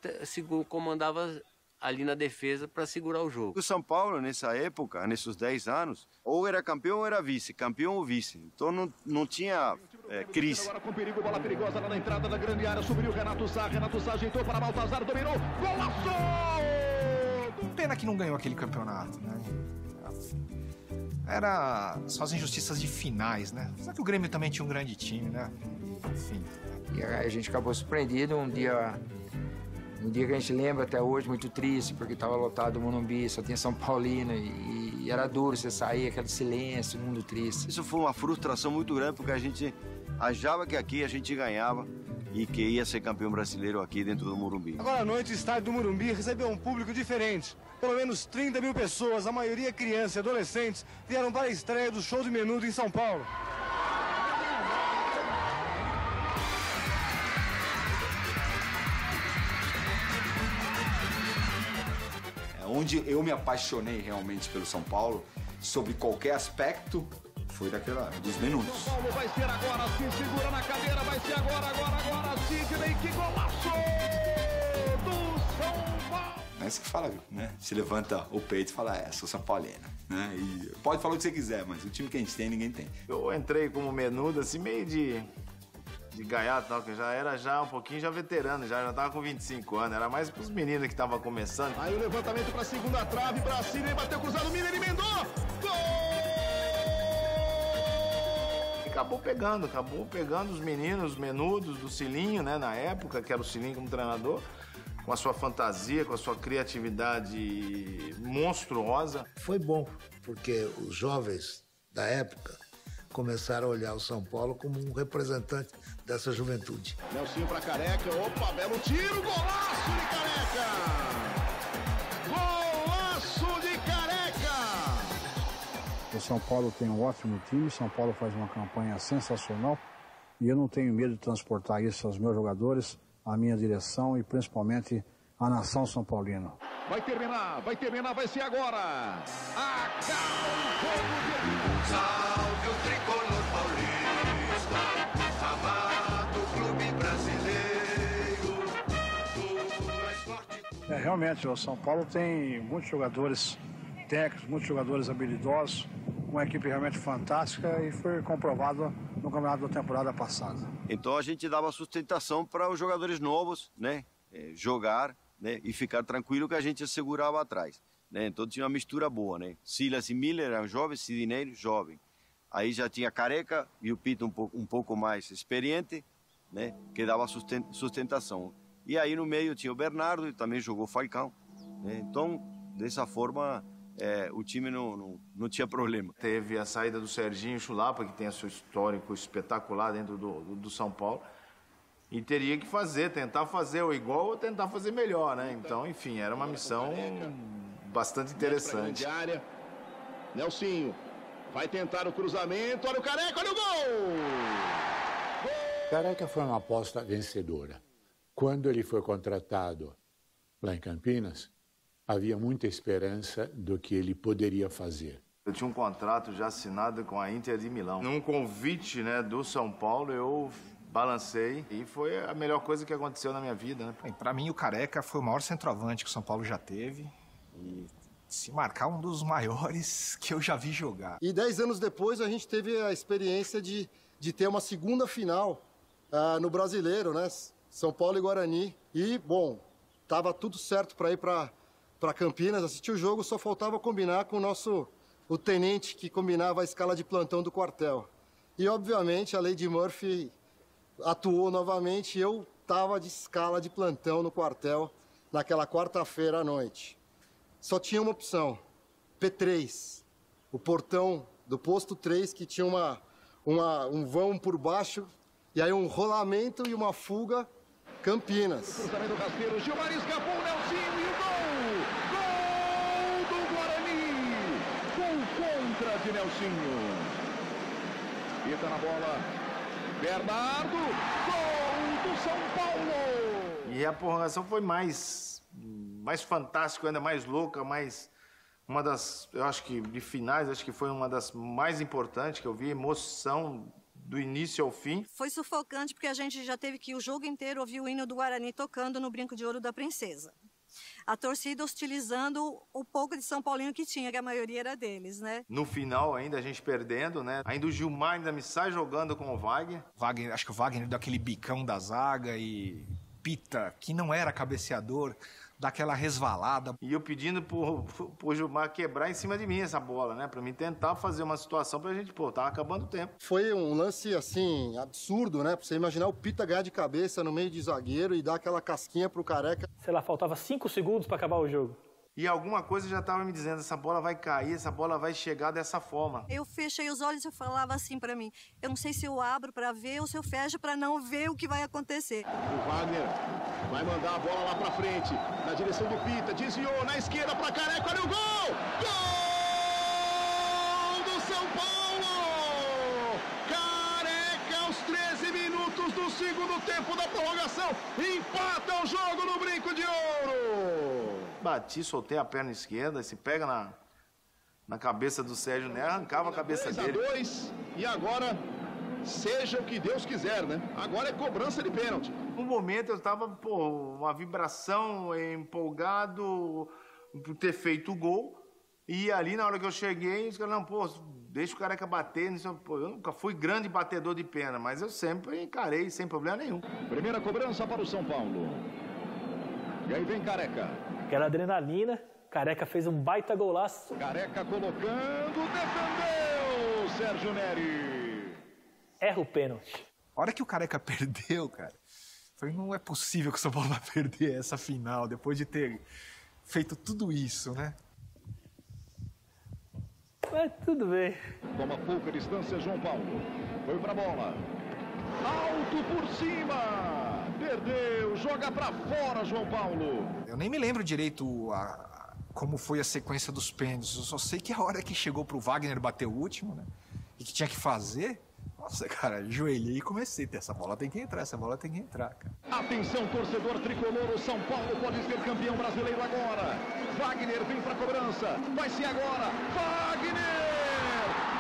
comandava ali na defesa para segurar o jogo. O São Paulo, nessa época, nesses 10 anos, ou era campeão ou era vice, campeão ou vice. Então não tinha crise. Agora com perigo, bola perigosa lá na entrada da grande área, subiu Renato Sá ajeitou para Baltazar, dominou, golaço! Pena que não ganhou aquele campeonato, né? Era só as injustiças de finais, né? Só que o Grêmio também tinha um grande time, né? Enfim. E a gente acabou surpreendido um dia que a gente lembra até hoje, muito triste, porque estava lotado o Morumbi, só tinha São Paulino e era duro você sair, aquele silêncio, mundo triste. Isso foi uma frustração muito grande, porque a gente achava que aqui a gente ganhava e que ia ser campeão brasileiro aqui dentro do Morumbi. Agora à noite o estádio do Morumbi recebeu um público diferente. Pelo menos 30 mil pessoas, a maioria crianças e adolescentes, vieram para a estreia do show de Menudo em São Paulo. Onde eu me apaixonei realmente pelo São Paulo, sobre qualquer aspecto, foi dos minutos. São Paulo vai ser agora, se segura na cadeira, vai ser agora, Sidney, que golaço do São Paulo! É isso que fala, né? Se levanta o peito e fala, sou São Paulino, né? E pode falar o que você quiser, mas o time que a gente tem, ninguém tem. Eu entrei como Menudo, assim, meio de gaiato, tal, que já era um pouquinho veterano, já tava com 25 anos, era mais pros meninos que estavam começando. Aí o levantamento pra segunda trave, pra Sidney, bateu cruzado, o Miller emendou, gol! Acabou pegando os meninos, os Menudos do Cilinho, né, na época, que era o Cilinho como treinador, com a sua fantasia, com a sua criatividade monstruosa. Foi bom, porque os jovens da época começaram a olhar o São Paulo como um representante dessa juventude. Nelsinho pra Careca, opa, belo tiro, golaço de Careca! Golaço de Careca! O São Paulo tem um ótimo time, o São Paulo faz uma campanha sensacional e eu não tenho medo de transportar isso aos meus jogadores, à minha direção e principalmente a nação São Paulina. Vai terminar, vai ser agora. Acaba o jogo. Salve o tricolor paulista, amado clube brasileiro, o mais forte. Realmente, o São Paulo tem muitos jogadores técnicos, muitos jogadores habilidosos, uma equipe realmente fantástica e foi comprovado no campeonato da temporada passada. Então a gente dava sustentação para os jogadores novos, né, jogar, né, e ficar tranquilo que a gente segurava atrás, né? Então tinha uma mistura boa, né? Silas e Miller eram jovens, Sidney jovem. Aí já tinha Careca e o Pita um pouco mais experiente, né, que dava sustentação. E aí no meio tinha o Bernardo e também jogou Falcão, né? Então dessa forma o time não tinha problema. Teve a saída do Serginho Chulapa, que tem seu histórico espetacular dentro do São Paulo. E teria que tentar fazer o igual ou tentar fazer melhor, né? Então, enfim, era uma missão bastante interessante. Nelsinho vai tentar o cruzamento, olha o Careca, olha o gol! Careca foi uma aposta vencedora. Quando ele foi contratado lá em Campinas, havia muita esperança do que ele poderia fazer. Eu tinha um contrato já assinado com a Inter de Milão. Num convite, né, do São Paulo, eu balancei e foi a melhor coisa que aconteceu na minha vida, né? Para mim, o Careca foi o maior centroavante que o São Paulo já teve e, se marcar, um dos maiores que eu já vi jogar. E 10 anos depois, a gente teve a experiência de ter uma segunda final no Brasileiro, né? São Paulo e Guarani. E, bom, tava tudo certo para ir para Campinas, assistir o jogo, só faltava combinar com o tenente que combinava a escala de plantão do quartel. E, obviamente, a Lady Murphy atuou novamente e eu estava de escala de plantão no quartel naquela quarta-feira à noite. Só tinha uma opção, P3, o portão do posto 3 que tinha um vão por baixo e aí um rolamento e uma fuga, Campinas. Cruzamento rasteiro, Gilmar escapou, Nelsinho e o gol! Gol do Guarani! Gol contra de Nelsinho. Pita na bola. Bernardo, gol do São Paulo! E a prorrogação foi mais fantástica, ainda mais louca, uma das, eu acho que de finais, acho que foi uma das mais importantes que eu vi, emoção do início ao fim. Foi sufocante porque a gente já teve que o jogo inteiro ouvir o hino do Guarani tocando no Brinco de Ouro da Princesa. A torcida hostilizando o pouco de São Paulino que tinha, que a maioria era deles, né? No final, ainda a gente perdendo, né? Ainda o Gilmar ainda me sai jogando com o Wagner. Acho que o Wagner deu aquele bicão da zaga e Pita, que não era cabeceador, daquela resvalada. E eu pedindo pro Gilmar quebrar em cima de mim essa bola, né? Pra mim tentar fazer uma situação pra gente, tava acabando o tempo. Foi um lance, assim, absurdo, né? Pra você imaginar o Pita ganhar de cabeça no meio de zagueiro e dar aquela casquinha pro Careca. Sei lá, faltava 5 segundos pra acabar o jogo. E alguma coisa já tava me dizendo, essa bola vai cair, essa bola vai chegar dessa forma. Eu fechei os olhos e falava assim pra mim, eu não sei se eu abro pra ver ou se eu fecho pra não ver o que vai acontecer. O Wagner vai mandar a bola lá pra frente, na direção do Pita, desviou na esquerda pra Careca, olha o gol! Gol do São Paulo! Careca aos 13 minutos do segundo tempo da prorrogação, empata o jogo no Brinco de Ouro! Bati, soltei a perna esquerda, se pega na cabeça do Sérgio Né, arrancava a cabeça dele. 3-2, e agora, seja o que Deus quiser, né? Agora é cobrança de pênalti. No momento eu tava, uma vibração, empolgado por ter feito o gol. E ali, na hora que eu cheguei, os caras, deixa o Careca bater. Eu nunca fui grande batedor de pênalti, mas eu sempre encarei, sem problema nenhum. Primeira cobrança para o São Paulo. E aí vem Careca. Aquela adrenalina, Careca fez um baita golaço. Careca colocando, defendeu Sérgio Neri. Erra o pênalti. A hora que o Careca perdeu, cara, não é possível que o São Paulo vai perder essa final, depois de ter feito tudo isso, né? Mas tudo bem. Toma pouca distância, João Paulo. Foi pra bola. Alto por cima. Perdeu, joga pra fora, João Paulo. Eu nem me lembro direito como foi a sequência dos pênaltis. Eu só sei que a hora que chegou pro Wagner bater o último, né? E que tinha que fazer, Nossa, cara, joelhei e comecei. Essa bola tem que entrar, cara. Atenção, torcedor tricolor, o São Paulo pode ser campeão brasileiro agora. Wagner vem para a cobrança, vai ser agora. Wagner!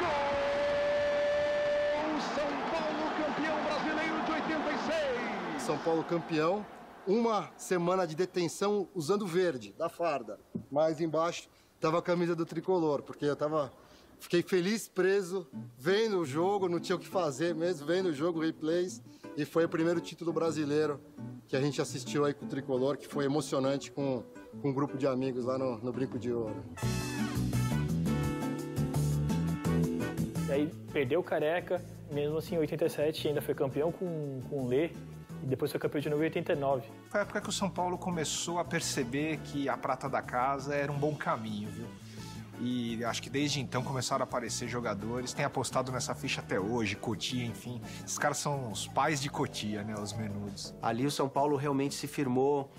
Gol! São Paulo campeão brasileiro de 86. São Paulo campeão, uma semana de detenção usando verde, da farda. Mas embaixo tava a camisa do tricolor, porque fiquei feliz, preso, vendo o jogo, não tinha o que fazer mesmo, vendo o jogo, replays. E foi o primeiro título brasileiro que a gente assistiu aí com o tricolor, que foi emocionante com um grupo de amigos lá no Brinco de Ouro. E aí perdeu o Careca, mesmo assim em 87 ainda foi campeão com o Lê, e depois foi campeão de novo em 89. Foi a época que o São Paulo começou a perceber que a prata da casa era um bom caminho, viu? E acho que desde então começaram a aparecer jogadores, tem apostado nessa ficha até hoje, Cotia, enfim. Esses caras são os pais de Cotia, né, os menudos. Ali o São Paulo realmente se firmou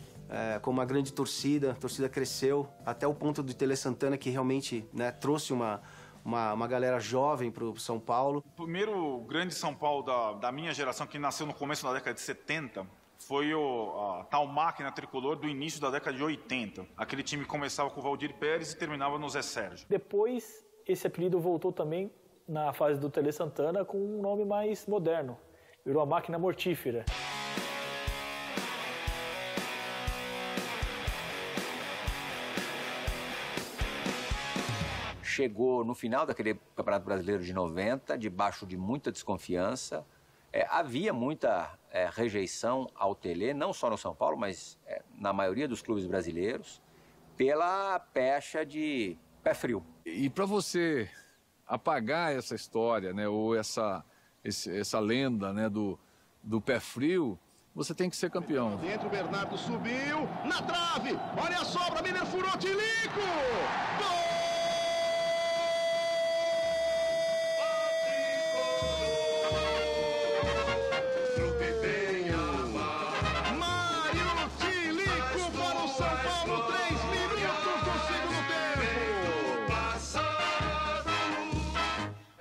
com uma grande torcida, a torcida cresceu, até o ponto do Tele Santana, que realmente, né, trouxe uma galera jovem para o São Paulo. O primeiro grande São Paulo da minha geração, que nasceu no começo da década de 70, foi a tal máquina tricolor do início da década de 80. Aquele time começava com o Valdir Pérez e terminava no Zé Sérgio. Depois, esse apelido voltou também na fase do Tele Santana com um nome mais moderno. Virou a máquina mortífera. Chegou no final daquele Campeonato Brasileiro de 90, debaixo de muita desconfiança. Havia muita rejeição ao Tele, não só no São Paulo, mas na maioria dos clubes brasileiros, pela pecha de pé frio. E para você apagar essa história, né, ou essa lenda, né, do pé frio, você tem que ser campeão. Dentro o Bernardo subiu, na trave, olha a sobra, Miller furou, Tilico! Gol!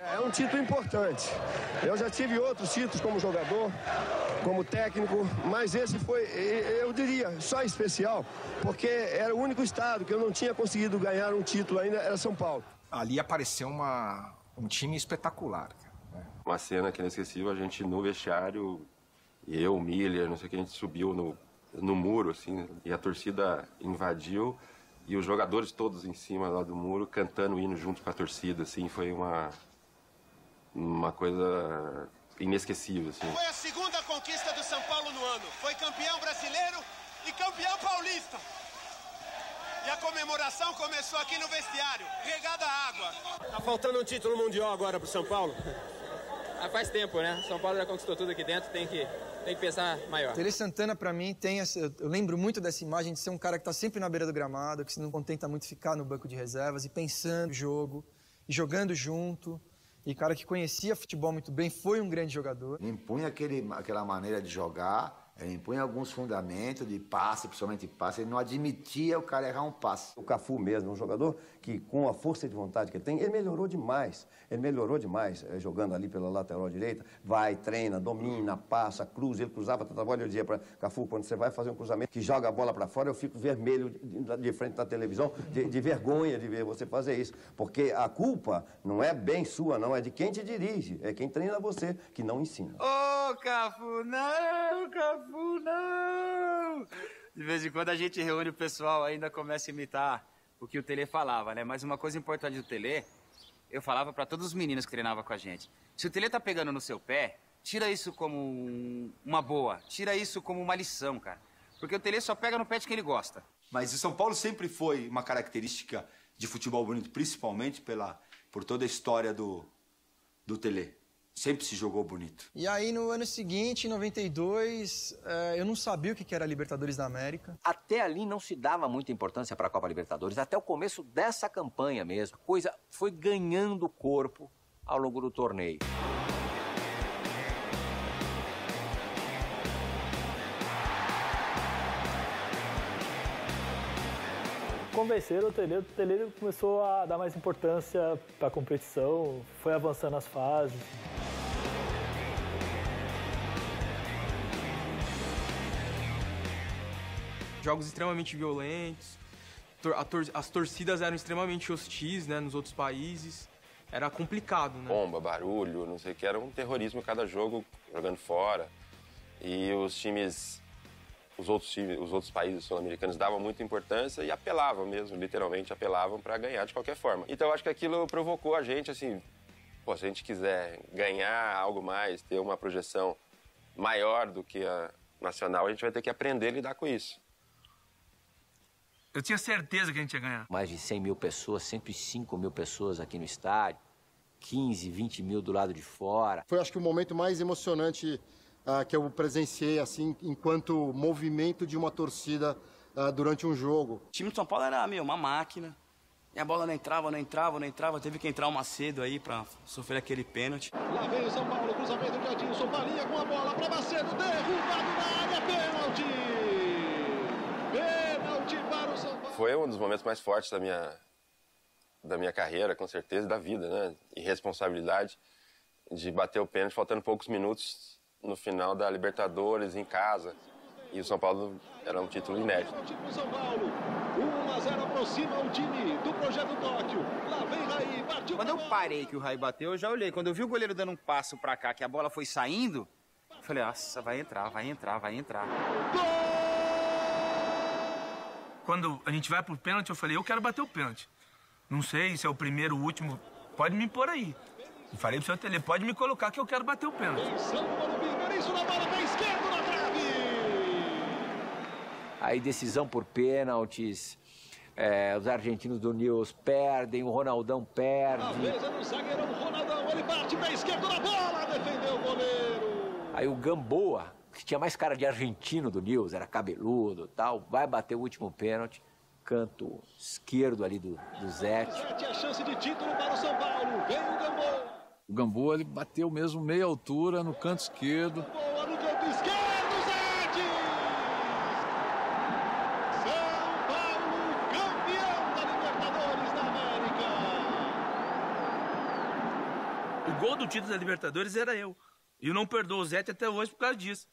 É um título importante. Eu já tive outros títulos como jogador, como técnico, mas esse foi, eu diria, só especial, porque era o único estado que eu não tinha conseguido ganhar um título ainda, era São Paulo. Ali apareceu um time espetacular. Uma cena que é inesquecível, a gente no vestiário, eu, o Miller, não sei o que, a gente subiu no muro, assim, e a torcida invadiu, e os jogadores todos em cima lá do muro, cantando o hino junto com a torcida, assim, foi uma coisa inesquecível, assim. Foi a segunda conquista do São Paulo no ano. Foi campeão brasileiro e campeão paulista. E a comemoração começou aqui no vestiário, regada a água. Tá faltando um título mundial agora pro São Paulo? Faz tempo, né? São Paulo já conquistou tudo aqui dentro, tem que pensar maior. Tele Santana, pra mim, eu lembro muito dessa imagem de ser um cara que tá sempre na beira do gramado, que se não contenta muito ficar no banco de reservas e pensando no jogo, e jogando junto. E cara que conhecia futebol muito bem, foi um grande jogador. Ele impunha aquela maneira de jogar, ele impunha alguns fundamentos de passe, principalmente passe, ele não admitia o cara errar um passe. O Cafu mesmo, um jogador que com a força de vontade que ele tem, ele melhorou demais jogando ali pela lateral direita, vai, treina, domina, passa, cruza, ele cruzava toda a bola, eu dizia para Cafu, quando você vai fazer um cruzamento que joga a bola para fora, eu fico vermelho de frente da televisão, de vergonha de ver você fazer isso, porque a culpa não é bem sua, não, é de quem te dirige, é quem treina você, que não ensina. Ô, Cafu, não, Cafu, não! De vez em quando a gente reúne o pessoal, ainda começa a imitar o que o Tele falava, né? Mas uma coisa importante do Tele, eu falava para todos os meninos que treinavam com a gente. Se o Tele tá pegando no seu pé, tira isso como uma boa, tira isso como uma lição, cara. Porque o Tele só pega no pé de quem ele gosta. Mas o São Paulo sempre foi uma característica de futebol bonito, principalmente por toda a história do Tele. Sempre se jogou bonito. E aí, no ano seguinte, em 92, eu não sabia o que era a Libertadores da América. Até ali não se dava muita importância para a Copa Libertadores, até o começo dessa campanha mesmo. A coisa foi ganhando corpo ao longo do torneio. Convenceram o Tele começou a dar mais importância para a competição, foi avançando as fases. Jogos extremamente violentos, as torcidas eram extremamente hostis, né, nos outros países. Era complicado, né? Bomba, barulho, não sei o que, era um terrorismo cada jogo, jogando fora. E os outros países sul-americanos davam muita importância e apelavam mesmo, literalmente apelavam para ganhar de qualquer forma. Então eu acho que aquilo provocou a gente, assim, pô, se a gente quiser ganhar algo mais, ter uma projeção maior do que a nacional, a gente vai ter que aprender a lidar com isso. Eu tinha certeza que a gente ia ganhar. Mais de 100 mil pessoas, 105 mil pessoas aqui no estádio, 15, 20 mil do lado de fora. Foi, acho que, o momento mais emocionante que eu presenciei, assim, enquanto movimento de uma torcida durante um jogo. O time do São Paulo era, uma máquina. E a bola não entrava. Teve que entrar o Macedo aí pra sofrer aquele pênalti. Lá vem o São Paulo, cruzamento de Adilson, Balinha com a bola pra Macedo, derrubado na área, pênalti! Pênalti para o São Paulo. Foi um dos momentos mais fortes da minha carreira, com certeza, da vida, né? E responsabilidade de bater o pênalti faltando poucos minutos no final da Libertadores, em casa. E o São Paulo era um título inédito. São Paulo, 1-0 aproxima o time do Projeto Tóquio. Lá vem Raí, partiu. Quando eu parei que o Raí bateu, eu já olhei. Quando eu vi o goleiro dando um passo pra cá, que a bola foi saindo, eu falei, nossa, vai entrar. Quando a gente vai pro pênalti, eu falei, eu quero bater o pênalti. Não sei se é o primeiro, o último, pode me pôr aí. E falei pro seu Tele, pode me colocar que eu quero bater o pênalti. Isso na bola, pé esquerdo na trave. Aí decisão por pênaltis, os argentinos do Newell's perdem, o Ronaldão perde. A vez é do zagueirão Ronaldão, ele bate pé esquerdo na bola, defendeu o goleiro. Aí o Gamboa, que tinha mais cara de argentino do Newell's, era cabeludo e tal, vai bater o último pênalti, canto esquerdo ali do Zete. Zete, a chance de título para o São Paulo, vem o Gamboa. O Gamboa, ele bateu mesmo meia altura no canto esquerdo. Boa no canto esquerdo, Zete! São Paulo, campeão da Libertadores da América! O gol do título da Libertadores era eu. E eu não perdoo o Zete até hoje por causa disso.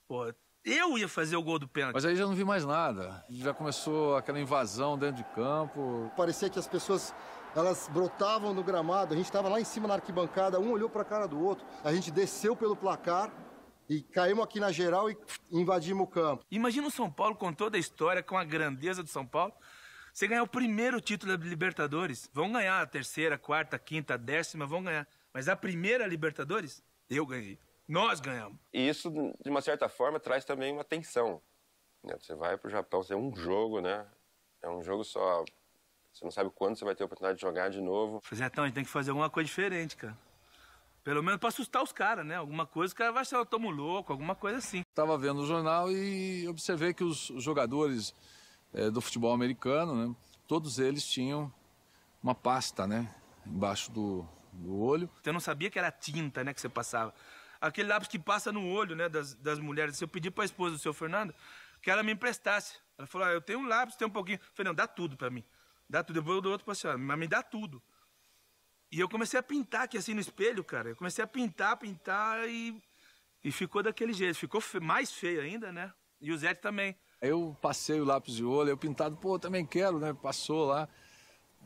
Pô, eu ia fazer o gol do pênalti. Mas aí já não vi mais nada. Já começou aquela invasão dentro de campo. Parecia que as pessoas, elas brotavam no gramado. A gente estava lá em cima na arquibancada, um olhou para a cara do outro. A gente desceu pelo placar e caímos aqui na geral e invadimos o campo. Imagina o São Paulo com toda a história, com a grandeza do São Paulo. Você ganhar o primeiro título da Libertadores. Vão ganhar a terceira, quarta, quinta, décima, vão ganhar. Mas a primeira Libertadores, eu ganhei. Nós ganhamos. E isso, de uma certa forma, traz também uma tensão. Né? Você vai pro Japão, você é um jogo, né? É um jogo só. Você não sabe quando você vai ter a oportunidade de jogar de novo. Então, a gente tem que fazer alguma coisa diferente, cara. Pelo menos pra assustar os caras, né? Alguma coisa, os caras vão achar eu tomo louco, alguma coisa assim. Estava vendo o jornal e observei que os jogadores do futebol americano, né? Todos eles tinham uma pasta, né? Embaixo do olho. Eu não sabia que era tinta, né? Que você passava. Aquele lápis que passa no olho, né, das mulheres. Se eu pedir para a esposa do seu Fernando que ela me emprestasse. Ela falou, eu tenho um lápis, tem um pouquinho. Eu falei, não, dá tudo para mim. Dá tudo, eu dou outro para a senhora, mas me dá tudo. E eu comecei a pintar aqui assim no espelho, cara. Eu comecei a pintar e ficou daquele jeito. Ficou mais feio ainda, né? E o Zete também. Eu passei o lápis de olho, eu pintado, pô, também quero, né? Passou lá.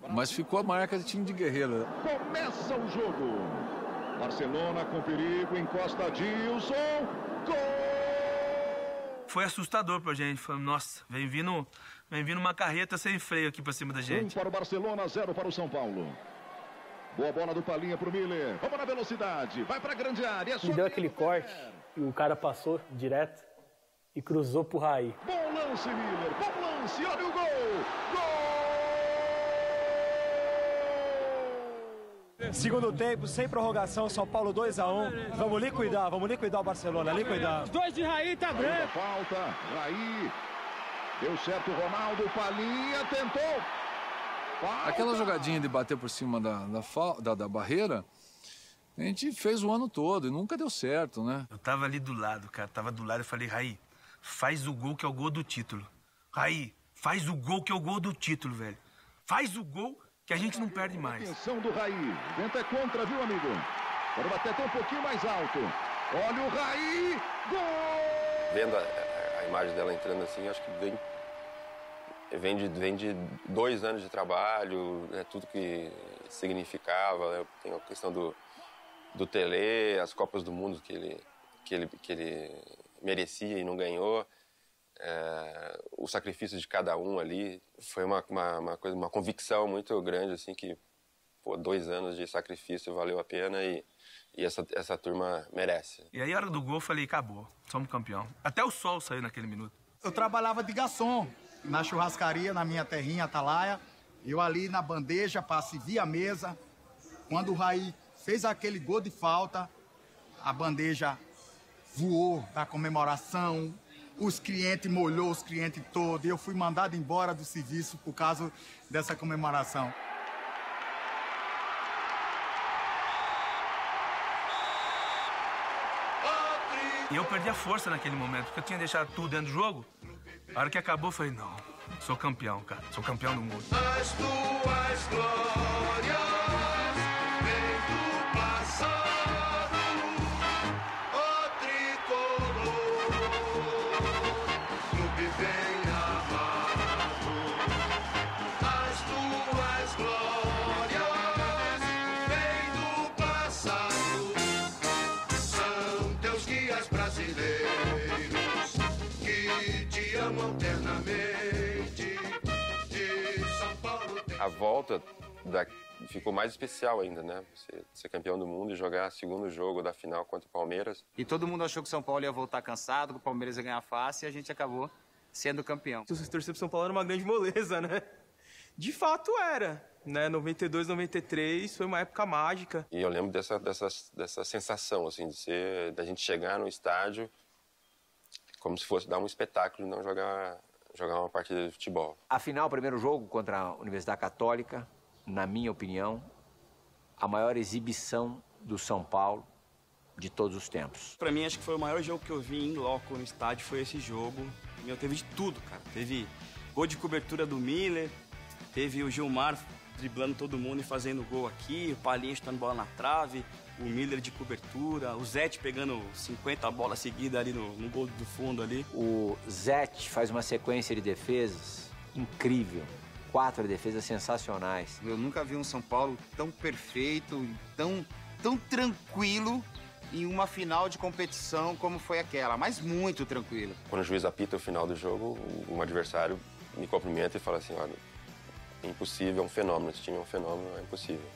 Mas ficou a marca de time de guerreiro. Começa o jogo. Barcelona com perigo, encosta Adilson, gol! Foi assustador pra gente, falando, nossa, vem vindo uma carreta sem freio aqui pra cima da gente. 1 para o Barcelona, 0 para o São Paulo. Boa bola do Palinha pro Miller, vamos na velocidade, vai pra grande área. E deu aquele corte, e o cara passou direto e cruzou pro Raí. Bom lance, Miller, bom lance, olha o gol! Gol! Segundo tempo, sem prorrogação, São Paulo 2-1. Vamos liquidar o Barcelona, liquidar. Os dois de Raí tá branco. Falta, Raí. Deu certo o Ronaldo, Palinha tentou. Falta. Aquela jogadinha de bater por cima da barreira, a gente fez o ano todo e nunca deu certo, né? Eu tava ali do lado, cara, eu falei, Raí, faz o gol que é o gol do título. Raí, faz o gol que é o gol do título, velho. Faz o gol que a gente não perde mais. Atenção do Raí. Vento é contra, viu, amigo? Pode bater até um pouquinho mais alto. Olha o Raí. Gol! Vendo a imagem dela entrando assim, acho que vem vem de 2 anos de trabalho, né, tudo que significava, né? Tem a questão do Tele, as Copas do Mundo que ele merecia e não ganhou, o sacrifício de cada um ali, foi uma convicção muito grande, assim, que 2 anos de sacrifício valeu a pena e essa turma merece. E aí, a hora do gol, eu falei, acabou, somos campeão. Até o sol saiu naquele minuto. Eu trabalhava de garçom na churrascaria, na minha terrinha, Atalaia. Eu ali na bandeja para servir a mesa. Quando o Raí fez aquele gol de falta, a bandeja voou da comemoração. Os clientes molhou os clientes todos. E eu fui mandado embora do serviço por causa dessa comemoração. E eu perdi a força naquele momento, porque eu tinha deixado tudo dentro do jogo. A hora que acabou, eu falei, não, sou campeão, cara. Sou campeão do mundo. As tuas glórias vêm do passado, ó tricolor, clube bem amado. As tuas glórias vêm do passado, são teus guias brasileiros que te amam eternamente. A volta ficou mais especial ainda, né? Você ser campeão do mundo e jogar segundo jogo da final contra o Palmeiras. E todo mundo achou que o São Paulo ia voltar cansado, que o Palmeiras ia ganhar fácil e a gente acabou sendo campeão. Se torcer pro São Paulo era uma grande moleza, né? De fato era, né? 92, 93 foi uma época mágica. E eu lembro dessa sensação, assim, da gente chegar no estádio como se fosse dar um espetáculo e não jogar uma partida de futebol. A final, o primeiro jogo contra a Universidade Católica, na minha opinião, a maior exibição do São Paulo de todos os tempos. Pra mim, acho que foi o maior jogo que eu vi em loco no estádio, foi esse jogo. Meu, teve de tudo, cara. Teve gol de cobertura do Miller, teve o Gilmar driblando todo mundo e fazendo gol aqui, o Palinha chutando bola na trave, o Miller de cobertura, o Zete pegando 50 bolas seguidas ali no gol do fundo ali. O Zete faz uma sequência de defesas incrível. 4 defesas sensacionais. Eu nunca vi um São Paulo tão perfeito, tão tranquilo em uma final de competição como foi aquela, mas muito tranquilo. Quando o juiz apita o final do jogo, um adversário me cumprimenta e fala assim, olha, é impossível, é um fenômeno, esse time é um fenômeno, é impossível.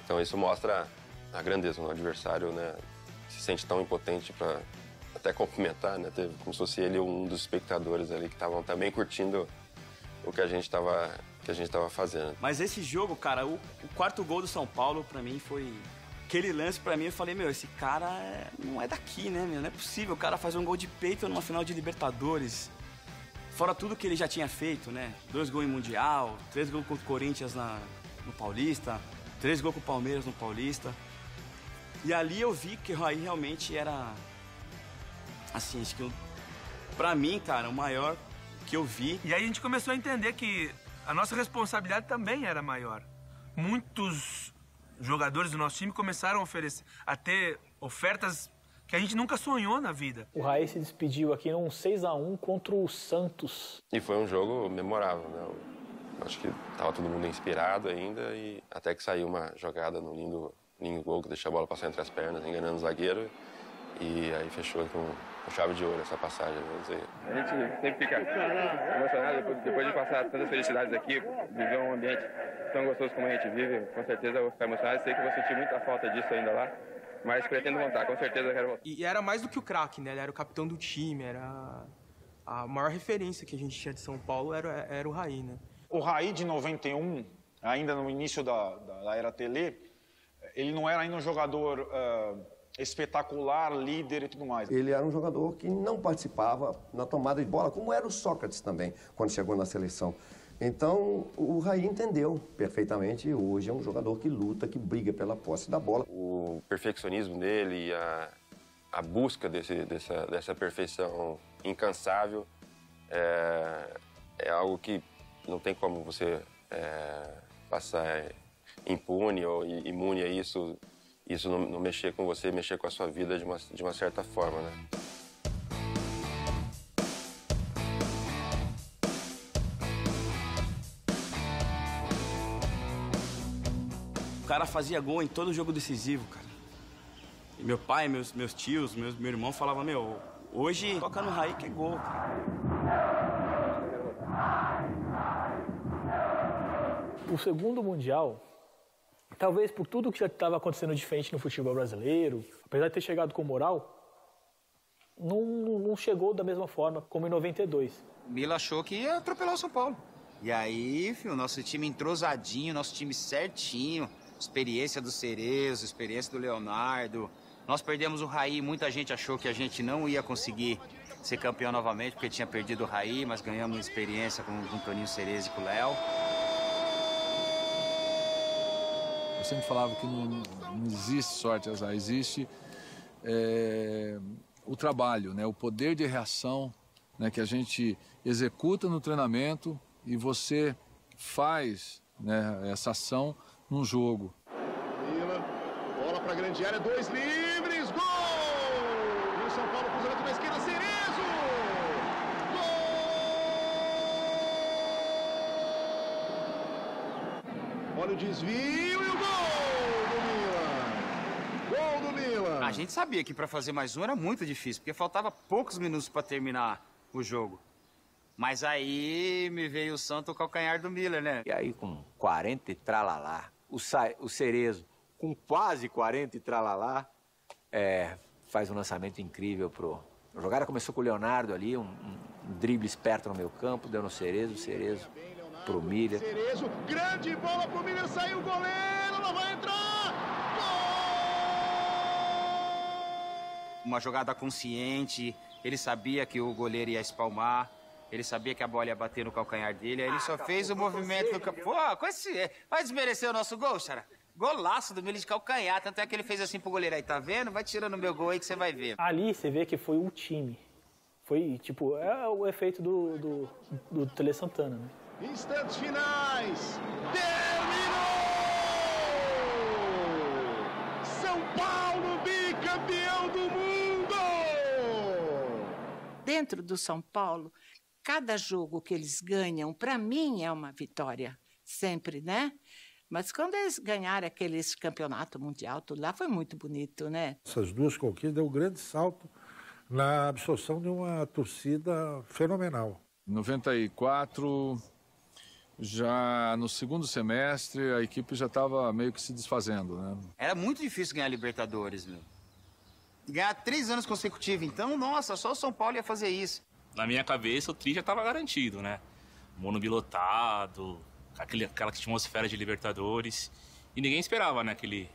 Então isso mostra a grandeza do adversário, né? Se sente tão impotente para até cumprimentar, né? Como se fosse ele um dos espectadores ali que estavam também curtindo o que a gente estava fazendo. Mas esse jogo, cara, o quarto gol do São Paulo, pra mim, foi... Aquele lance, pra mim, eu falei, meu, esse cara não é daqui, né, meu? Não é possível, o cara faz um gol de peito numa final de Libertadores. Fora tudo que ele já tinha feito, né? 2 gols em Mundial, 3 gols contra o Corinthians no Paulista, 3 gols com o Palmeiras no Paulista. E ali eu vi que o Raí realmente era... Assim, acho que pra mim, cara, o maior que eu vi. E aí a gente começou a entender que a nossa responsabilidade também era maior. Muitos jogadores do nosso time começaram a ter ofertas que a gente nunca sonhou na vida. O Raí se despediu aqui num 6-1 contra o Santos. E foi um jogo memorável, né? Acho que estava todo mundo inspirado ainda e até que saiu uma jogada no lindo gol que deixou a bola passar entre as pernas, enganando o zagueiro. E aí fechou com chave de ouro essa passagem, vamos dizer. A gente sempre fica emocionado depois de passar tantas felicidades aqui, viver um ambiente tão gostoso como a gente vive. Com certeza eu vou ficar emocionado, sei que vou sentir muita falta disso ainda lá, mas pretendo voltar, com certeza eu quero voltar. E era mais do que o craque, né? Ele era o capitão do time, era a maior referência que a gente tinha de São Paulo era o Raí, né? O Raí de 91, ainda no início da era Tele, ele não era ainda um jogador espetacular, líder e tudo mais. Ele era um jogador que não participava na tomada de bola, como era o Sócrates também, quando chegou na seleção. Então, o Raí entendeu perfeitamente e hoje é um jogador que luta, que briga pela posse da bola. O perfeccionismo dele e a busca dessa perfeição incansável é algo que não tem como você passar impune ou imune a isso não mexer com você, mexer com a sua vida de uma certa forma, né? cara fazia gol em todo jogo decisivo, cara. E meu pai, meus tios, meu irmão falavam, meu, hoje toca no Raí que é gol, cara. O segundo Mundial, talvez por tudo que já estava acontecendo diferente no futebol brasileiro, apesar de ter chegado com moral, não chegou da mesma forma como em 92. Mila achou que ia atropelar o São Paulo. E aí, filho, nosso time entrosadinho, nosso time certinho, experiência do Cerezo, experiência do Leonardo. Nós perdemos o Raí, muita gente achou que a gente não ia conseguir ser campeão novamente, porque tinha perdido o Raí, mas ganhamos experiência com o Toninho Cerezo e com o Léo. Eu sempre falava que não existe sorte, azar, existe o trabalho, né? O poder de reação, né? Que a gente executa no treinamento e você faz, né, essa ação num jogo. Bola para a grande área, 2 livres, gol! E o São Paulo cruzamento na esquerda, Cerezo! Gol! Olha o desvio e o gol do Milan! A gente sabia que para fazer mais um era muito difícil, porque faltava poucos minutos para terminar o jogo. Mas aí me veio o santo calcanhar do Miller, né? E aí com 40 e tralalá, o Cerezo com quase 40 e tralalá, faz um lançamento incrível A jogada começou com o Leonardo ali, um drible esperto no meio campo, deu no Cerezo, o Cerezo pro Miller. Cerezo, grande bola pro Miller, saiu o goleiro, não vai entrar! Gol! Uma jogada consciente, ele sabia que o goleiro ia espalmar, ele sabia que a bola ia bater no calcanhar dele, aí ele só fez o movimento do campo. Pô, vai desmerecer o nosso gol, Xará? Golaço do Miller de calcanhar, tanto é que ele fez assim pro goleiro aí, tá vendo? Vai tirando o meu gol aí que você vai ver. Ali você vê que foi um time. Foi, tipo, o efeito do Tele Santana, né? Instantes finais. Terminou! São Paulo bicampeão do mundo! Dentro do São Paulo, cada jogo que eles ganham, para mim, é uma vitória. Sempre, né? Mas quando eles ganharam aqueles campeonato mundial, tudo lá foi muito bonito, né? Essas duas conquistas deu um grande salto na absorção de uma torcida fenomenal. Em 94, já no segundo semestre, a equipe já estava meio que se desfazendo, né? Era muito difícil ganhar Libertadores, meu. Ganhar 3 anos consecutivos, então, nossa, só o São Paulo ia fazer isso. Na minha cabeça, o tri já estava garantido, né? Morumbi lotado, aquela atmosfera de Libertadores. E ninguém esperava, né, que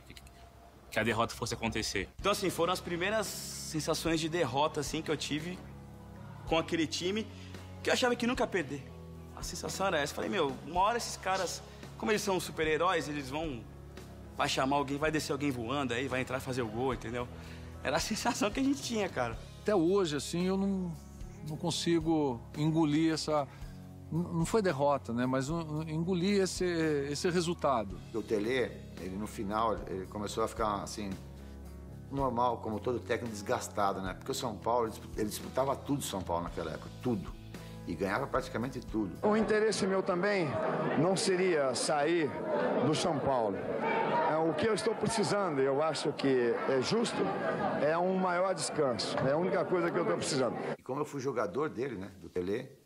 a derrota fosse acontecer. Então, assim, foram as primeiras sensações de derrota, assim, que eu tive com aquele time, que eu achava que nunca ia perder. A sensação era essa. Falei, meu, uma hora esses caras, como eles são super-heróis, eles vai chamar alguém, vai descer alguém voando aí, vai entrar e fazer o gol, entendeu? Era a sensação que a gente tinha, cara. Até hoje, assim, eu não consigo engolir essa... Não foi derrota, né? Mas engolir esse resultado. O Tele, ele no final, ele começou a ficar assim, normal, como todo técnico, desgastado, né? Porque o São Paulo, ele disputava tudo, São Paulo naquela época, tudo. E ganhava praticamente tudo. O interesse meu também não seria sair do São Paulo. O que eu estou precisando, eu acho que é justo, é um maior descanso. É a única coisa que eu estou precisando. E como eu fui jogador dele, né, do Tele,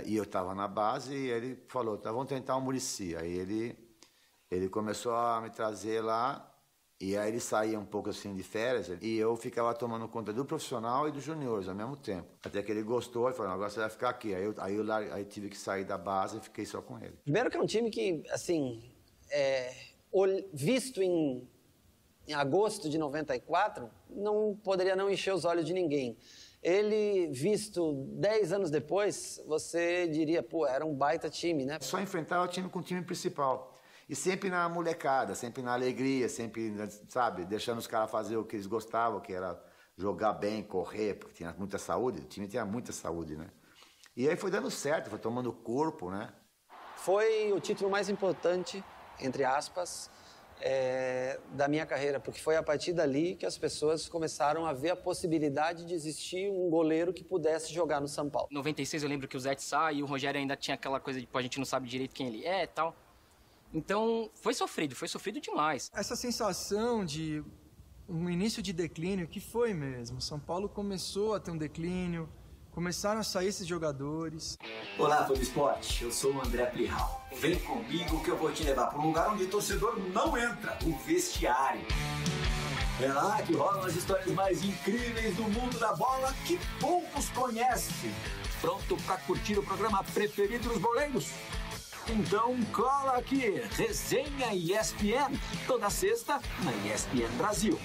e eu estava na base, e ele falou, tá, vamos tentar o Muricy. Aí ele começou a me trazer lá, e aí ele saía um pouco assim de férias, e eu ficava tomando conta do profissional e dos juniores ao mesmo tempo. Até que ele gostou e falou, agora você vai ficar aqui. Aí tive que sair da base e fiquei só com ele. Primeiro que é um time que, assim, visto em agosto de 94, não poderia não encher os olhos de ninguém. Ele, visto 10 anos depois, você diria, pô, era um baita time, né? Só enfrentava o time com o time principal. E sempre na molecada, sempre na alegria, sempre, sabe, deixando os caras fazer o que eles gostavam, que era jogar bem, correr, porque tinha muita saúde, o time tinha muita saúde, né? E aí foi dando certo, foi tomando corpo, né? Foi o título mais importante, entre aspas, da minha carreira, porque foi a partir dali que as pessoas começaram a ver a possibilidade de existir um goleiro que pudesse jogar no São Paulo. Em 96 eu lembro que o Zé saiu e o Rogério ainda tinha aquela coisa de, pô, a gente não sabe direito quem ele é e tal. Então, foi sofrido demais. Essa sensação de um início de declínio, que foi mesmo. São Paulo começou a ter um declínio, começaram a sair esses jogadores. Olá, fã do esporte, eu sou o André Plihal. Vem comigo que eu vou te levar para um lugar onde o torcedor não entra, o vestiário. É lá que rolam as histórias mais incríveis do mundo da bola que poucos conhecem. Pronto para curtir o programa preferido dos boleiros? Então cola aqui, Resenha ESPN, toda sexta na ESPN Brasil.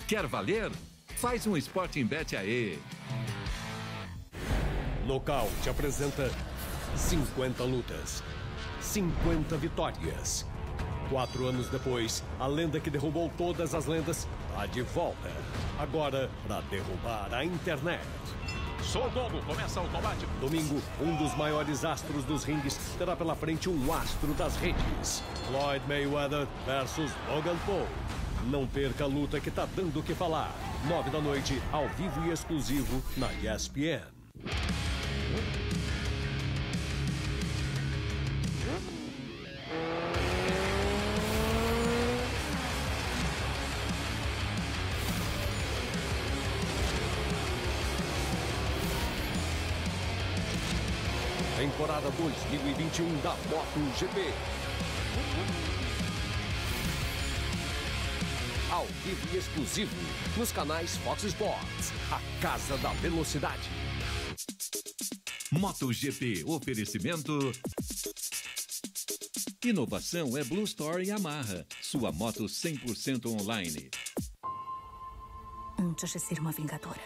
Quer valer? Faz um Sporting Bet aí. Nocaute apresenta 50 lutas, 50 vitórias. 4 anos depois, a lenda que derrubou todas as lendas está de volta. Agora, para derrubar a internet. Sou o dono, começa o combate. Domingo, um dos maiores astros dos ringues terá pela frente um astro das redes. Floyd Mayweather versus Logan Paul. Não perca a luta que tá dando o que falar. 9 da noite, ao vivo e exclusivo na ESPN. Temporada 2021 da MotoGP. Ao vivo e exclusivo nos canais Fox Sports, a casa da velocidade. MotoGP, oferecimento... Inovação é Blue Store e Yamaha, sua moto 100% online. Antes de ser uma vingadora,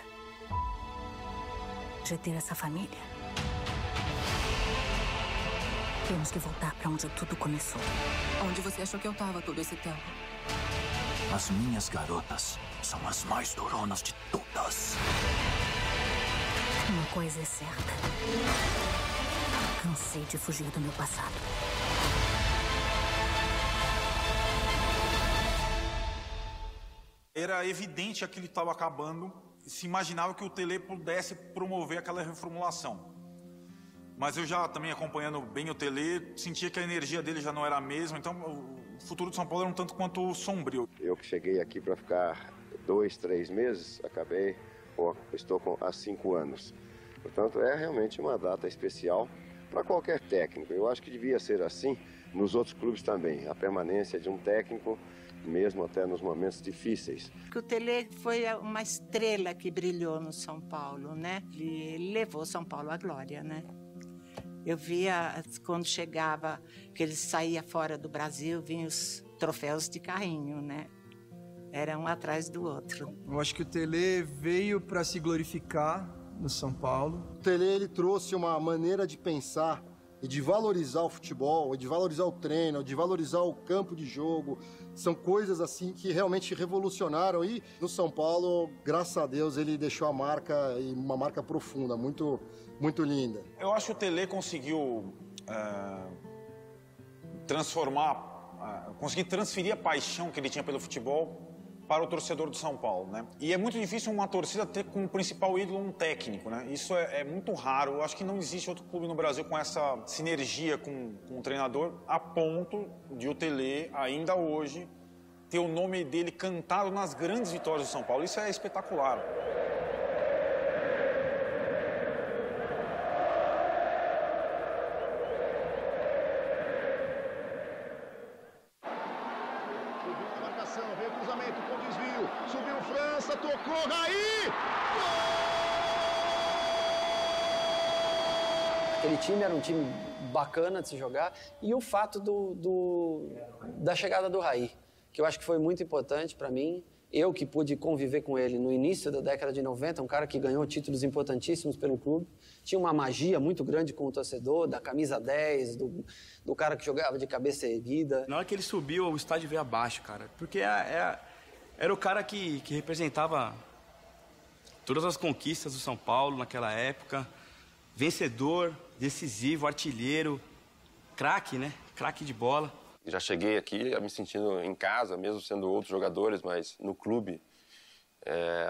de ter essa família, temos que voltar para onde tudo começou. Onde você achou que eu tava todo esse tempo? As minhas garotas são as mais duronas de todas. Uma coisa é certa. Cansei de fugir do meu passado. Era evidente que aquilo estava acabando. Se imaginava que o Tele pudesse promover aquela reformulação. Mas eu já também acompanhando bem o Tele, sentia que a energia dele já não era a mesma. Então o futuro de São Paulo era um tanto quanto sombrio. Eu que cheguei aqui para ficar 2, 3 meses, estou há 5 anos. Portanto, é realmente uma data especial para qualquer técnico. Eu acho que devia ser assim nos outros clubes também. A permanência de um técnico, mesmo até nos momentos difíceis. O Tele foi uma estrela que brilhou no São Paulo, né? Ele levou São Paulo à glória, né? Eu via quando chegava, que ele saía fora do Brasil, vinham os troféus de carrinho, né? Era um atrás do outro. Eu acho que o Tele veio para se glorificar no São Paulo. O Tele, ele trouxe uma maneira de pensar e de valorizar o futebol, e de valorizar o treino, de valorizar o campo de jogo. São coisas assim que realmente revolucionaram. E no São Paulo, graças a Deus, ele deixou a marca, e uma marca profunda, muito, muito linda. Eu acho que o Tele conseguiu conseguir transferir a paixão que ele tinha pelo futebol para o torcedor do São Paulo, né? E é muito difícil uma torcida ter como principal ídolo um técnico, né? Isso é muito raro. Eu acho que não existe outro clube no Brasil com essa sinergia com o treinador, a ponto de o Tele, ainda hoje, ter o nome dele cantado nas grandes vitórias do São Paulo. Isso é espetacular. Tocou, Raí! Aquele time era um time bacana de se jogar. E o fato da chegada do Raí, que eu acho que foi muito importante para mim. Eu que pude conviver com ele no início da década de 90, um cara que ganhou títulos importantíssimos pelo clube. Tinha uma magia muito grande com o torcedor, da camisa 10, do cara que jogava de cabeça erguida. Na hora que ele subiu, o estádio veio abaixo, cara. Porque era o cara que representava todas as conquistas do São Paulo naquela época. Vencedor, decisivo, artilheiro, craque, né? Craque de bola. Já cheguei aqui me sentindo em casa, mesmo sendo outros jogadores, mas no clube,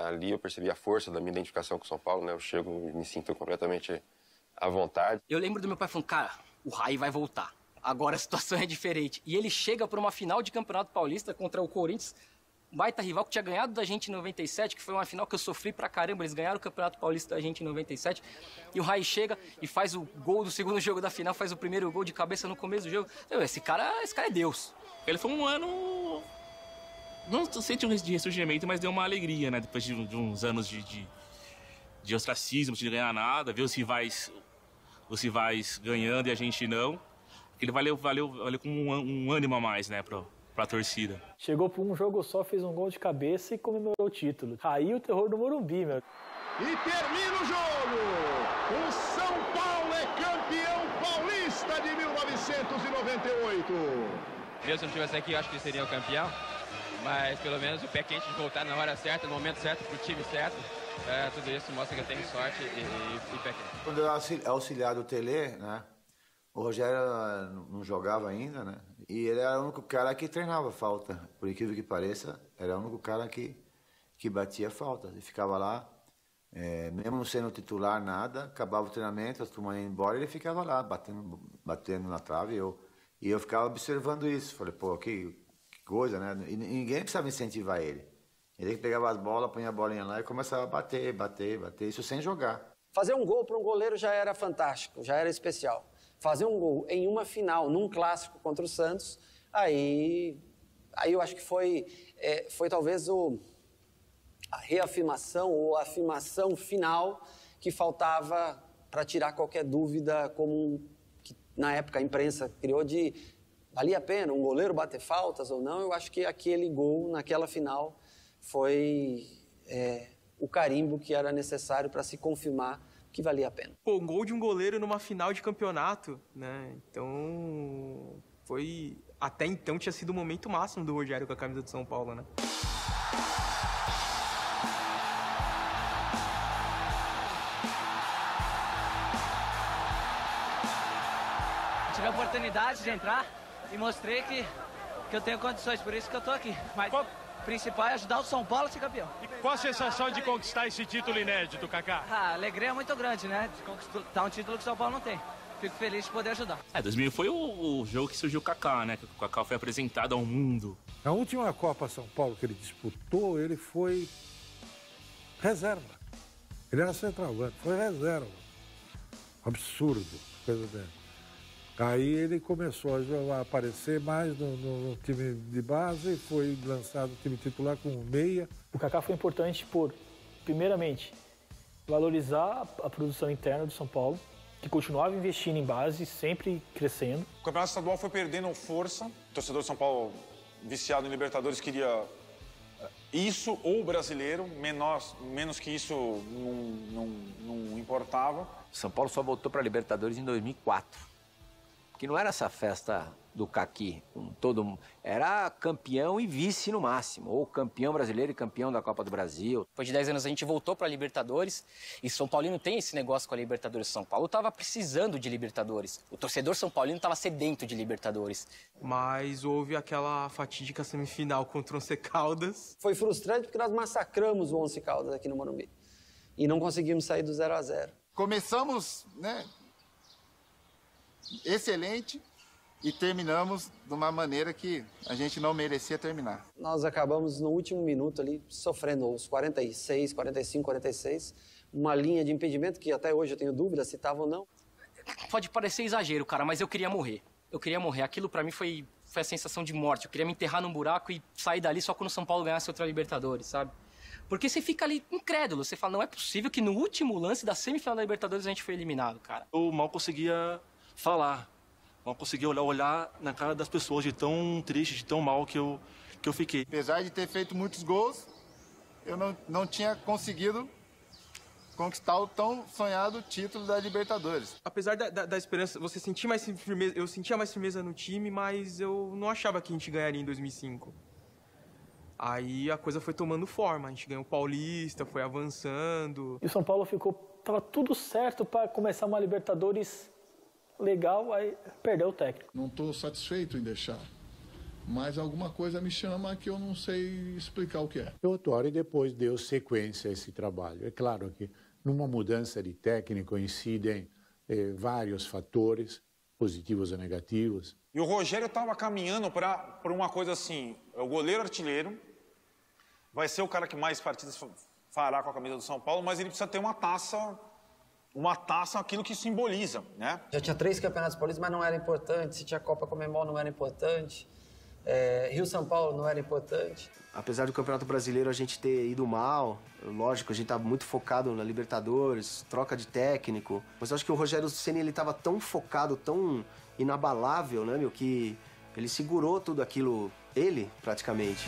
ali eu percebi a força da minha identificação com o São Paulo, né? Eu chego e me sinto completamente à vontade. Eu lembro do meu pai falando, cara, o Raí vai voltar. Agora a situação é diferente. E ele chega para uma final de Campeonato Paulista contra o Corinthians, baita rival que tinha ganhado da gente em 97, que foi uma final que eu sofri pra caramba. Eles ganharam o Campeonato Paulista da gente em 97. E o Raí chega e faz o gol do segundo jogo da final, faz o primeiro gol de cabeça no começo do jogo. Esse cara é Deus. Ele foi um ano... Não sei de ressurgimento, mas deu uma alegria, né? Depois de uns anos de ostracismo, de ganhar nada, ver os rivais ganhando e a gente não. Ele valeu como um ânimo a mais, né, pra torcida. Chegou por um jogo só, fez um gol de cabeça e comemorou o título. Aí o terror do Morumbi, meu. E termina o jogo! O São Paulo é campeão paulista de 1998. Mesmo se não estivesse aqui, eu acho que seria o campeão. Mas pelo menos o pé quente de voltar na hora certa, no momento certo, pro time certo. Tudo isso mostra que eu tenho sorte e pé quente. Quando eu era auxiliar do Tele, né? O Rogério não jogava ainda, né? E ele era o único cara que treinava falta. Por incrível que pareça, era o único cara que batia falta. Ele ficava lá, mesmo não sendo titular, nada, acabava o treinamento, as turmas iam embora, ele ficava lá, batendo na trave. E eu ficava observando isso. Falei, pô, que coisa, né? E ninguém precisava incentivar ele. Ele pegava as bolas, punha a bolinha lá e começava a bater, isso sem jogar. Fazer um gol para um goleiro já era fantástico, já era especial. Fazer um gol em uma final, num clássico contra o Santos, aí eu acho que foi talvez a reafirmação ou a afirmação final que faltava para tirar qualquer dúvida, como que na época a imprensa criou, de valia a pena um goleiro bater faltas ou não. Eu acho que aquele gol naquela final foi o carimbo que era necessário para se confirmar que valia a pena. Pô, um gol de um goleiro numa final de campeonato, né? Então, até então tinha sido o momento máximo do Rogério com a camisa de São Paulo, né? Tive a oportunidade de entrar e mostrei que eu tenho condições, por isso que eu tô aqui. Mas o principal é ajudar o São Paulo a ser campeão. E qual a sensação de conquistar esse título inédito, Kaká? A alegria é muito grande, né? De conquistar um título que o São Paulo não tem. Fico feliz de poder ajudar. 2000 foi o jogo que surgiu o Kaká, né? Que o Kaká foi apresentado ao mundo. Na última Copa São Paulo que ele disputou, ele foi reserva. Ele era centroavante, foi reserva. Absurdo, coisa dele. Aí ele começou a aparecer mais no time de base, foi lançado no time titular com meia. O Kaká foi importante por, primeiramente, valorizar a produção interna do São Paulo, que continuava investindo em base, sempre crescendo. O Campeonato Estadual foi perdendo força. O torcedor de São Paulo, viciado em Libertadores, queria isso ou o brasileiro. Menos que isso não importava. São Paulo só voltou para a Libertadores em 2004. Que não era essa festa do caqui, era campeão e vice no máximo, ou campeão brasileiro e campeão da Copa do Brasil. Depois de 10 anos a gente voltou para a Libertadores e São Paulino tem esse negócio com a Libertadores. São Paulo estava precisando de Libertadores. O torcedor São Paulino estava sedento de Libertadores. Mas houve aquela fatídica semifinal contra o Once Caldas. Foi frustrante porque nós massacramos o Once Caldas aqui no Morumbi e não conseguimos sair do 0-0. Começamos, né, excelente e terminamos de uma maneira que a gente não merecia terminar. Nós acabamos no último minuto ali, sofrendo os 46, 45, 46, uma linha de impedimento que até hoje eu tenho dúvida se estava ou não. Pode parecer exagero, cara, mas eu queria morrer. Aquilo pra mim foi a sensação de morte. Eu queria me enterrar num buraco e sair dali só quando o São Paulo ganhasse outra Libertadores, sabe? Porque você fica ali incrédulo, você fala, não é possível que no último lance da semifinal da Libertadores a gente foi eliminado, cara. Eu mal conseguia falar, não conseguia olhar na cara das pessoas de tão triste, de tão mal que eu fiquei. Apesar de ter feito muitos gols, eu não tinha conseguido conquistar o tão sonhado título da Libertadores. Apesar da esperança, você sentia mais firmeza, eu sentia mais firmeza no time, mas eu não achava que a gente ganharia em 2005. Aí a coisa foi tomando forma, a gente ganhou o Paulista, foi avançando. E o São Paulo tava tudo certo para começar uma Libertadores legal, aí perdeu o técnico. Não estou satisfeito em deixar, mas alguma coisa me chama que eu não sei explicar o que é. O Autori depois deu sequência a esse trabalho. É claro que numa mudança de técnico incidem vários fatores. positivos e negativos. E o Rogério estava caminhando para uma coisa assim, o goleiro artilheiro, vai ser o cara que mais partidas fará com a camisa do São Paulo, mas ele precisa ter uma taça, aquilo que simboliza, né? Já tinha 3 campeonatos paulistas, mas não era importante. Se tinha Copa Comembol, não era importante. Rio-São Paulo não era importante. Apesar do Campeonato Brasileiro a gente ter ido mal, lógico, a gente estava muito focado na Libertadores, troca de técnico, mas eu acho que o Rogério Ceni ele estava tão focado, tão inabalável, né, meu, que ele segurou tudo aquilo, ele, praticamente.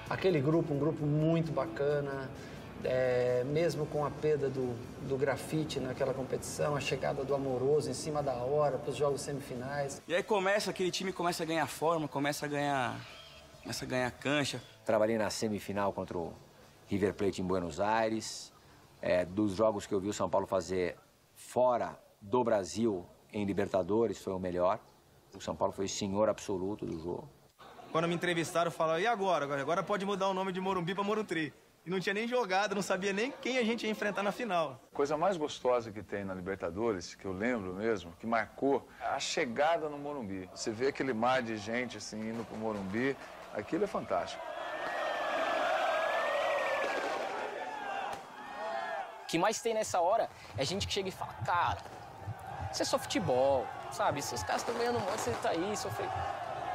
Aquele grupo, um grupo muito bacana, mesmo com a perda do grafite naquela competição, a chegada do Amoroso em cima da hora para os jogos semifinais. E aí aquele time começa a ganhar forma, começa a ganhar cancha. Trabalhei na semifinal contra o River Plate em Buenos Aires. Dos jogos que eu vi o São Paulo fazer fora do Brasil em Libertadores, foi o melhor. O São Paulo foi senhor absoluto do jogo. Quando me entrevistaram, falaram, e agora? Agora pode mudar o nome de Morumbi para Morumbi. E não tinha nem jogado, não sabia nem quem a gente ia enfrentar na final. A coisa mais gostosa que tem na Libertadores, que eu lembro mesmo, que marcou, a chegada no Morumbi. Você vê aquele mar de gente assim indo pro Morumbi, aquilo é fantástico. O que mais tem nessa hora é gente que chega e fala, cara, isso é só futebol, sabe? Esses caras estão ganhando muito, você tá aí, sofrendo.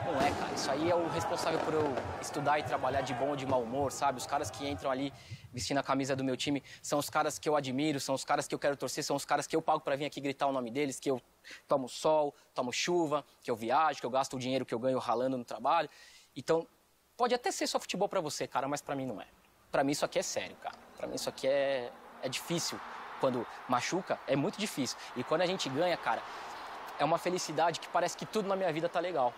Não é, cara. Isso aí é o responsável por eu estudar e trabalhar de bom ou de mau humor, sabe? Os caras que entram ali vestindo a camisa do meu time são os caras que eu admiro, são os caras que eu quero torcer, são os caras que eu pago pra vir aqui gritar o nome deles, que eu tomo sol, tomo chuva, que eu viajo, que eu gasto o dinheiro que eu ganho ralando no trabalho. Então, pode até ser só futebol pra você, cara, mas pra mim não é. Pra mim isso aqui é sério, cara. Pra mim isso aqui é difícil. Quando machuca, é muito difícil. E quando a gente ganha, cara, é uma felicidade que parece que tudo na minha vida tá legal.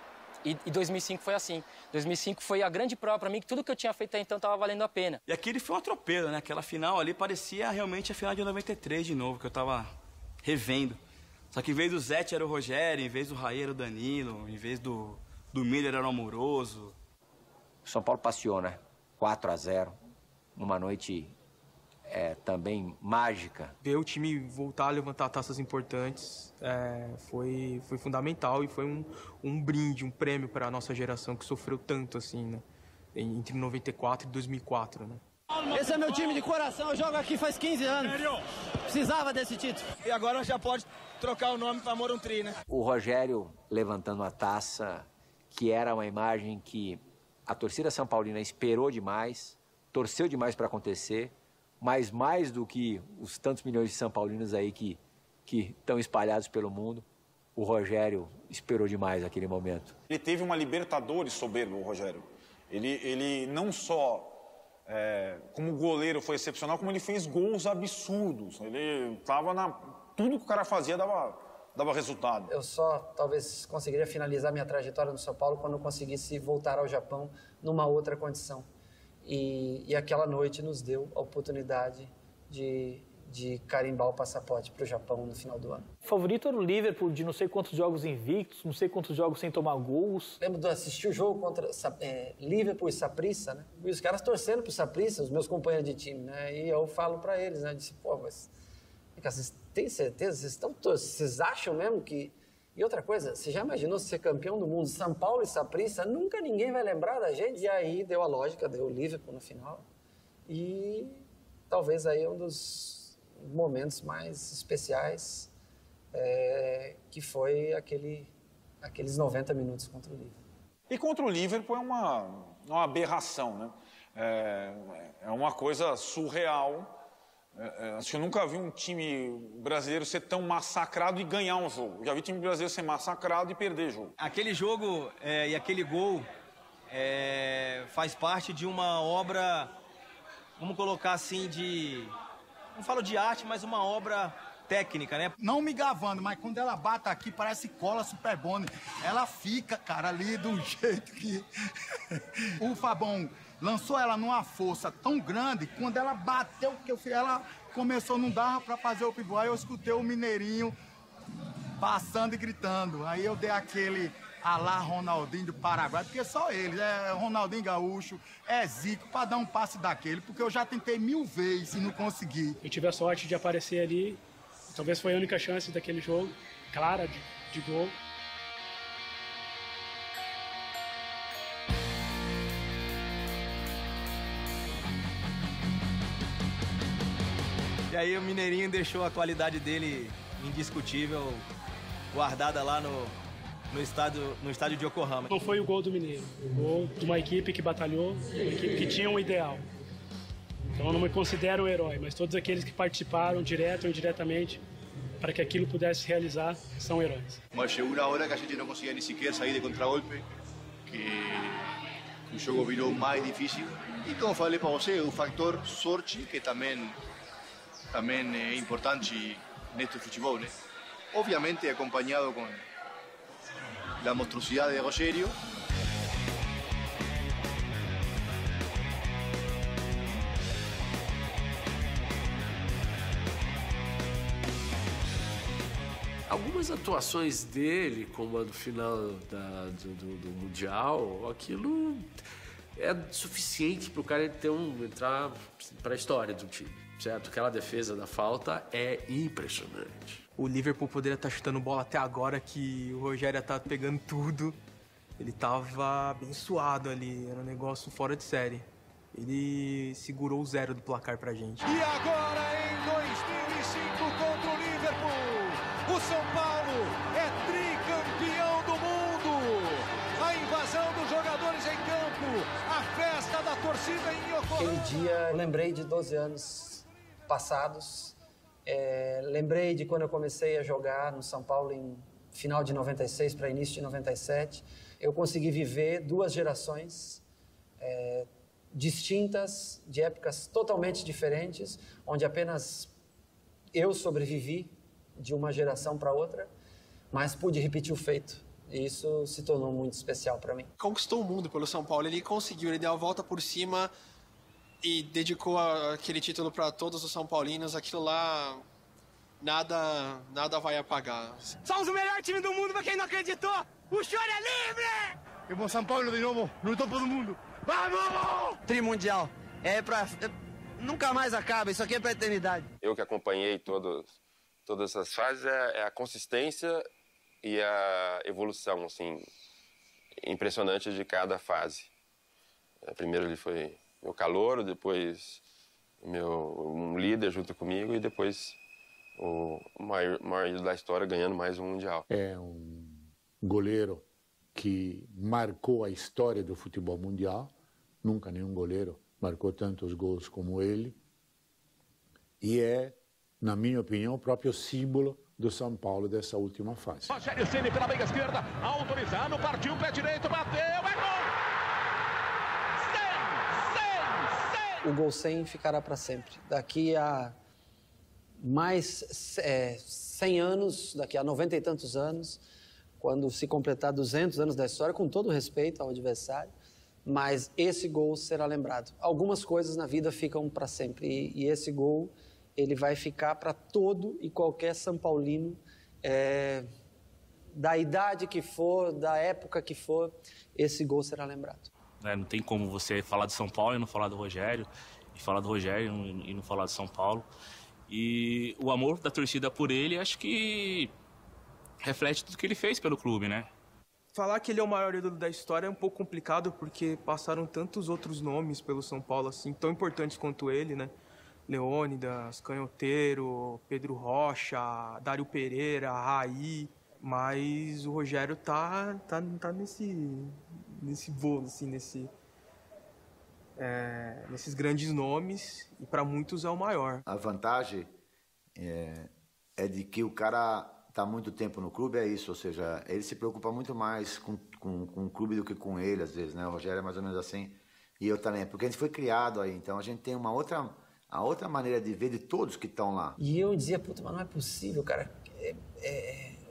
E 2005 foi assim. 2005 foi a grande prova pra mim que tudo que eu tinha feito até então tava valendo a pena. E aquele foi um atropelo, né? Aquela final ali parecia realmente a final de 93 de novo, que eu tava revendo. Só que em vez do Zete era o Rogério, em vez do Raí era o Danilo, em vez do Miller era o Amoroso. O São Paulo passeou, né? 4-0, numa noite também mágica. Ver o time voltar a levantar taças importantes foi fundamental e foi um brinde, um prêmio para a nossa geração que sofreu tanto assim, né? Entre 94 e 2004, né? Esse é meu time de coração, eu jogo aqui faz 15 anos. Precisava desse título. E agora já pode trocar o nome para Morumbi, né? O Rogério levantando a taça, que era uma imagem que a torcida são paulina esperou demais, torceu demais para acontecer, mas mais do que os tantos milhões de são paulinos aí que estão espalhados pelo mundo, o Rogério esperou demais aquele momento. Ele teve uma Libertadores soberba, o Rogério. Ele não só, como goleiro foi excepcional, como ele fez gols absurdos. Ele estava tudo que o cara fazia dava resultado. Eu só talvez conseguiria finalizar minha trajetória no São Paulo quando eu conseguisse voltar ao Japão numa outra condição. E aquela noite nos deu a oportunidade de carimbar o passaporte para o Japão no final do ano. O favorito era o Liverpool, de não sei quantos jogos invictos, não sei quantos jogos sem tomar gols. Lembro de assistir o jogo contra Liverpool e Saprissa, né? E os caras torcendo pro Saprissa, os meus companheiros de time, né? E eu falo para eles, né? Eu disse, pô, mas vocês têm certeza? Vocês acham mesmo que... E outra coisa, você já imaginou ser campeão do mundo, São Paulo e Saprissa? Nunca ninguém vai lembrar da gente. E aí deu a lógica, deu o Liverpool no final. E talvez aí um dos momentos mais especiais, que foi aqueles 90 minutos contra o Liverpool. E contra o Liverpool é uma aberração, né? É uma coisa surreal. Acho que eu nunca vi um time brasileiro ser tão massacrado e ganhar um jogo. Já vi time brasileiro ser massacrado e perder jogo. Aquele jogo e aquele gol faz parte de uma obra, vamos colocar assim, não falo de arte, mas uma obra técnica, né? Não me gavando, mas quando ela bate aqui, parece cola Superbone. Ela fica, cara, ali de um jeito que... O Fabão lançou ela numa força tão grande, quando ela bateu, ela começou, não dava pra fazer o pivô. Aí eu escutei o Mineirinho passando e gritando. Aí eu dei aquele alá Ronaldinho do Paraguai, porque só eles, Ronaldinho Gaúcho, Zico, pra dar um passe daquele, porque eu já tentei 1000 vezes e não consegui. Eu tive a sorte de aparecer ali, talvez foi a única chance daquele jogo, clara, de gol. E aí o Mineirinho deixou a qualidade dele indiscutível, guardada lá no estádio de Yokohama. Não foi o gol do Mineiro, o gol de uma equipe que batalhou, uma equipe que tinha um ideal. Então eu não me considero um herói, mas todos aqueles que participaram, direto ou indiretamente, para que aquilo pudesse se realizar, são heróis. Mas chegou uma hora que a gente não conseguia nem sequer sair de contragolpe, que o jogo virou mais difícil. E como falei para você, o fator sorte, que também é importante neste futebol, né? Obviamente acompanhado com a monstruosidade de Rogério. Algumas atuações dele, como a do final do Mundial, aquilo é suficiente para o cara entrar para a história do time, certo? Aquela defesa da falta é impressionante. O Liverpool poderia estar chutando bola até agora, que o Rogério tá pegando tudo. Ele tava bem suado ali, era um negócio fora de série. Ele segurou o 0 do placar pra gente. E agora, em 2005, contra o Liverpool, o São Paulo é tricampeão do mundo. A invasão dos jogadores em campo, a festa da torcida em Yokohama. Aquele dia, eu lembrei de 12 anos passados. Lembrei de quando eu comecei a jogar no São Paulo em final de 96 para início de 97. Eu consegui viver 2 gerações distintas, de épocas totalmente diferentes, onde apenas eu sobrevivi de uma geração para outra, mas pude repetir o feito. E isso se tornou muito especial para mim. Conquistou o mundo pelo São Paulo, ele conseguiu, ele deu a volta por cima e dedicou aquele título para todos os São Paulinos. Aquilo lá, nada vai apagar. Somos o melhor time do mundo, pra quem não acreditou. O choro é livre! E o São Paulo de novo no topo do mundo. Vamos! Trimundial. Nunca mais acaba, isso aqui é pra eternidade. Eu que acompanhei todas essas fases, é a consistência e a evolução, assim, impressionante de cada fase. Primeiro ele foi meu calouro, depois um líder junto comigo e depois o maior ídolo da história ganhando mais um Mundial. É um goleiro que marcou a história do futebol mundial. Nunca nenhum goleiro marcou tantos gols como ele. E é, na minha opinião, o próprio símbolo do São Paulo dessa última fase. Rogério Ceni pela meia esquerda, autorizado, partiu, pé direito, bateu, é gol! O gol 100 ficará para sempre. Daqui a mais 100 anos, daqui a 90 e tantos anos, quando se completar 200 anos da história, com todo respeito ao adversário, mas esse gol será lembrado. Algumas coisas na vida ficam para sempre e esse gol ele vai ficar para todo e qualquer São Paulino, da idade que for, da época que for, esse gol será lembrado. Não tem como você falar de São Paulo e não falar do Rogério, e falar do Rogério e não falar de São Paulo. E o amor da torcida por ele, acho que reflete tudo que ele fez pelo clube, né? Falar que ele é o maior ídolo da história é um pouco complicado, porque passaram tantos outros nomes pelo São Paulo, assim, tão importantes quanto ele, né? Leônidas, Canhoteiro, Pedro Rocha, Dário Pereira, Raí, mas o Rogério tá nesse voo, assim, nesses grandes nomes, e para muitos é o maior. A vantagem é de que o cara está há muito tempo no clube, é isso, ou seja, ele se preocupa muito mais com o clube do que com ele, às vezes, né? O Rogério é mais ou menos assim, e eu também, porque a gente foi criado aí, então a gente tem uma outra a outra maneira de ver de todos que estão lá. E eu dizia, puta, mas não é possível, cara.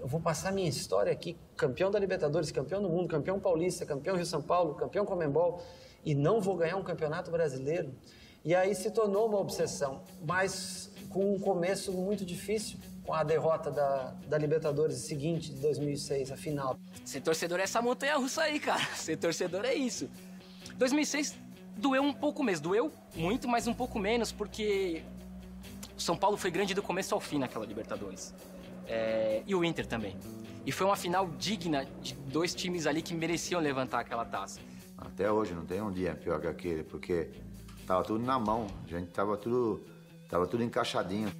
Eu vou passar minha história aqui, campeão da Libertadores, campeão do mundo, campeão paulista, campeão Rio-São Paulo, campeão Conmebol, e não vou ganhar um campeonato brasileiro. E aí se tornou uma obsessão, mas com um começo muito difícil, com a derrota da Libertadores seguinte, de 2006, a final. Ser torcedor é essa montanha-russa aí, cara. Ser torcedor é isso. 2006 doeu um pouco mesmo, doeu muito, mas um pouco menos, porque o São Paulo foi grande do começo ao fim naquela Libertadores. E o Inter também. E foi uma final digna de dois times ali que mereciam levantar aquela taça. Até hoje não tem um dia pior que aquele, porque tava tudo na mão, a gente tava tudo encaixadinho.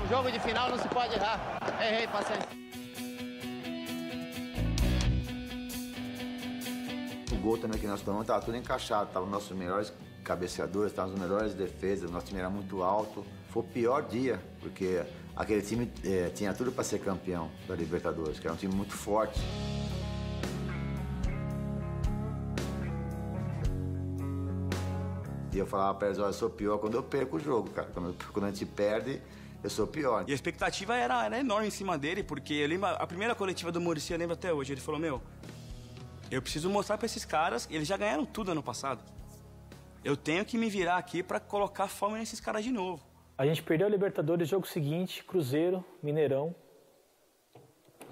Um jogo de final não se pode errar. Errei, paciência. O gol também que nós tomamos tava tudo encaixado, tava os nossos melhores cabeceadores, tava os melhores defesas, o nosso time era muito alto. Foi o pior dia, porque aquele time tinha tudo para ser campeão da Libertadores, que era um time muito forte. E eu falava para eles, olha, eu sou pior quando eu perco o jogo, cara. Quando a gente perde, eu sou pior. E a expectativa era enorme em cima dele, porque eu lembro, a primeira coletiva do Muricy, eu lembro até hoje, ele falou, meu, eu preciso mostrar para esses caras, eles já ganharam tudo ano passado. Eu tenho que me virar aqui para colocar fome nesses caras de novo. A gente perdeu a Libertadores, jogo seguinte, Cruzeiro, Mineirão,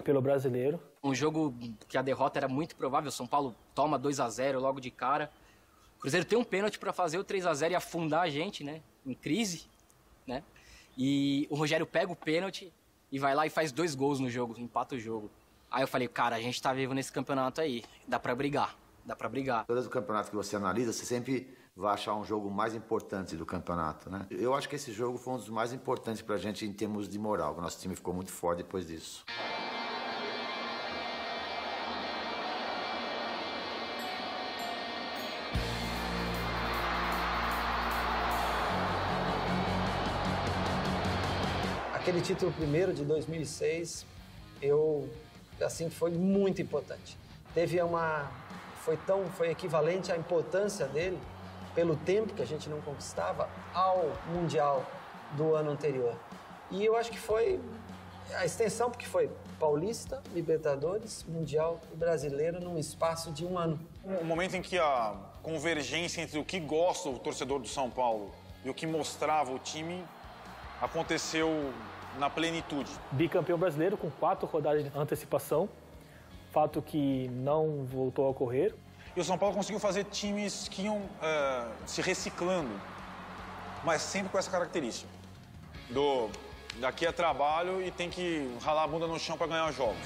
pelo Brasileiro. Um jogo que a derrota era muito provável, São Paulo toma 2-0 logo de cara. O Cruzeiro tem um pênalti para fazer o 3-0 e afundar a gente, né? Em crise, né? E o Rogério pega o pênalti e vai lá e faz 2 gols no jogo, empata o jogo. Aí eu falei, cara, a gente tá vivo nesse campeonato aí, dá pra brigar, dá pra brigar. Todos os campeonatos que você analisa, você sempre vai achar um jogo mais importante do campeonato, né? Eu acho que esse jogo foi um dos mais importantes pra gente em termos de moral. O nosso time ficou muito forte depois disso. Aquele título primeiro de 2006, foi muito importante. Foi equivalente à importância dele pelo tempo que a gente não conquistava ao Mundial do ano anterior. E eu acho que foi a extensão, porque foi Paulista, Libertadores, Mundial e Brasileiro num espaço de um ano. Um momento em que a convergência entre o que gosta o torcedor do São Paulo e o que mostrava o time aconteceu na plenitude. Bicampeão brasileiro com 4 rodadas de antecipação, fato que não voltou a ocorrer. E o São Paulo conseguiu fazer times que iam se reciclando, mas sempre com essa característica. Daqui é trabalho e tem que ralar a bunda no chão para ganhar jogos.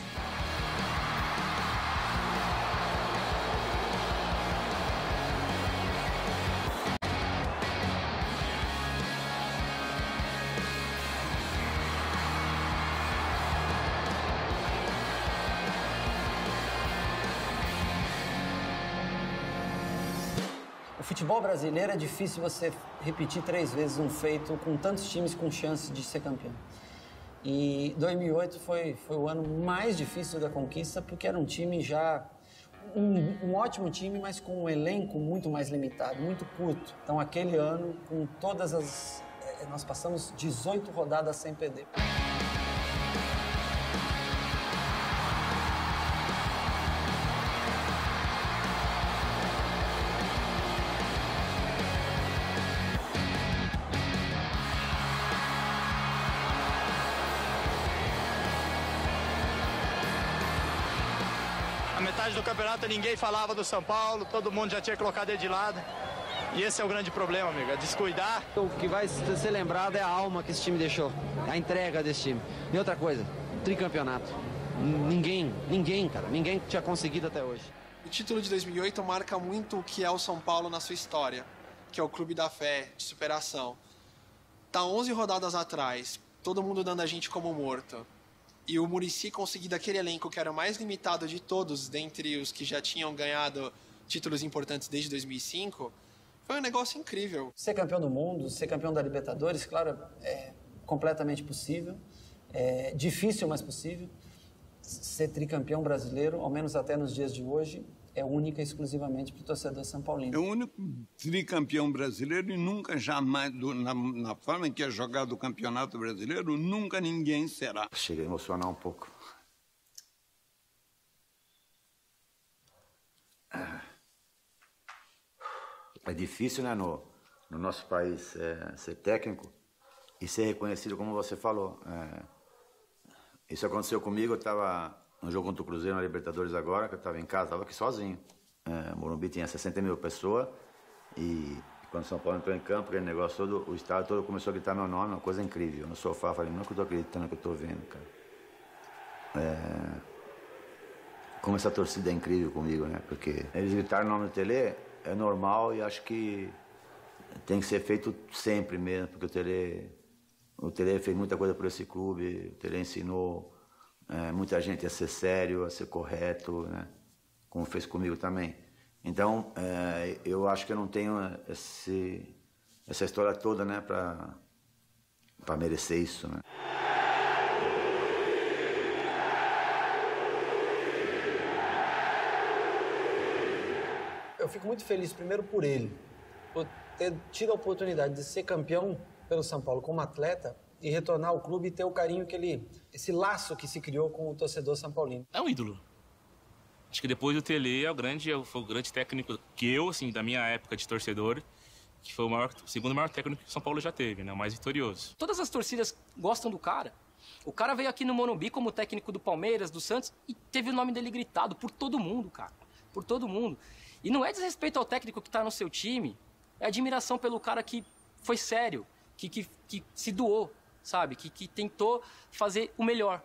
O futebol brasileiro é difícil você repetir 3 vezes um feito com tantos times com chance de ser campeão. E 2008 foi o ano mais difícil da conquista, porque era um time já... Um ótimo time, mas com um elenco muito mais limitado, muito curto. Então, aquele ano, com todas as... Nós passamos 18 rodadas sem perder. Metade do campeonato ninguém falava do São Paulo, todo mundo já tinha colocado ele de lado. E esse é o grande problema, amigo, é descuidar. O que vai ser lembrado é a alma que esse time deixou, a entrega desse time. E outra coisa, tricampeonato. Ninguém, cara, ninguém tinha conseguido até hoje. O título de 2008 marca muito o que é o São Paulo na sua história, que é o clube da fé, de superação. Tá 11 rodadas atrás, todo mundo dando a gente como morto. E o Muricy conseguir daquele elenco que era o mais limitado de todos, dentre os que já tinham ganhado títulos importantes desde 2005, foi um negócio incrível. Ser campeão do mundo, ser campeão da Libertadores, claro, é completamente possível. É difícil, mas possível. Ser tricampeão brasileiro, ao menos até nos dias de hoje, é única exclusivamente para o torcedor São Paulino. É o único tricampeão brasileiro e nunca jamais, na forma em que é jogado o Campeonato Brasileiro, nunca ninguém será. Chega a emocionar um pouco. É difícil, né, no nosso país ser técnico e ser reconhecido, como você falou. Isso aconteceu comigo, eu estava no jogo contra o Cruzeiro na Libertadores agora, que eu estava em casa, estava aqui sozinho. Morumbi tinha 60 mil pessoas e quando o São Paulo entrou em campo, aquele negócio todo, o estado todo começou a gritar meu nome, uma coisa incrível. No sofá, eu falei, não é que eu estou acreditando no que eu estou vendo, cara. Como essa torcida é incrível comigo, né? Porque eles gritaram o nome do Tele, é normal e acho que tem que ser feito sempre mesmo, porque o Tele fez muita coisa por esse clube, o Tele ensinou muita gente a ser sério, a ser correto, né? Como fez comigo também. Então, eu acho que eu não tenho essa história toda, né, para merecer isso, né? Eu fico muito feliz, primeiro, por ele, por ter tido a oportunidade de ser campeão pelo São Paulo como atleta e retornar ao clube e ter o carinho esse laço que se criou com o torcedor são paulino. É um ídolo. Acho que depois do Tele foi o grande técnico que eu, assim, da minha época de torcedor, que foi o segundo maior técnico que o São Paulo já teve, né? O mais vitorioso. Todas as torcidas gostam do cara. O cara veio aqui no Morumbi como técnico do Palmeiras, do Santos, e teve o nome dele gritado por todo mundo, cara. Por todo mundo. E não é desrespeito ao técnico que tá no seu time, é admiração pelo cara que foi sério, que se doou, sabe? Que tentou fazer o melhor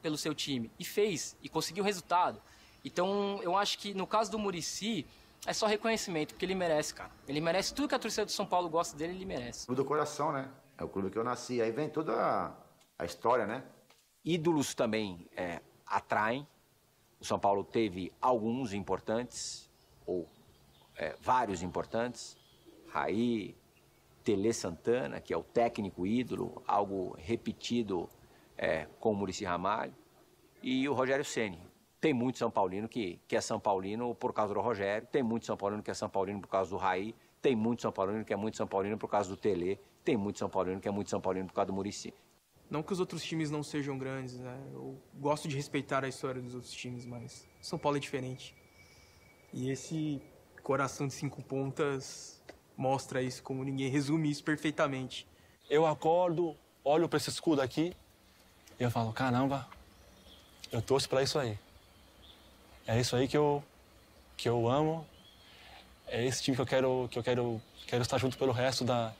pelo seu time. E fez, e conseguiu resultado. Então, eu acho que no caso do Muricy, é só reconhecimento, porque ele merece, cara. Ele merece tudo que a torcida do São Paulo gosta dele, ele merece. Clube do coração, né? É o clube que eu nasci. Aí vem toda a história, né? Ídolos também atraem. O São Paulo teve alguns importantes, ou vários importantes. Raí, Tele Santana, que é o técnico ídolo, algo repetido com o Muricy Ramalho. E o Rogério Ceni. Tem muito São Paulino que é São Paulino por causa do Rogério, tem muito São Paulino que é São Paulino por causa do Raí, tem muito São Paulino que é muito São Paulino por causa do Tele, tem muito São Paulino que é muito São Paulino por causa do Muricy. Não que os outros times não sejam grandes, né? Eu gosto de respeitar a história dos outros times, mas São Paulo é diferente. E esse coração de 5 pontas mostra isso como ninguém, resume isso perfeitamente. Eu acordo, olho para esse escudo aqui e eu falo, caramba, eu torço para isso aí. É isso aí que eu amo, é esse time que eu quero estar junto pelo resto da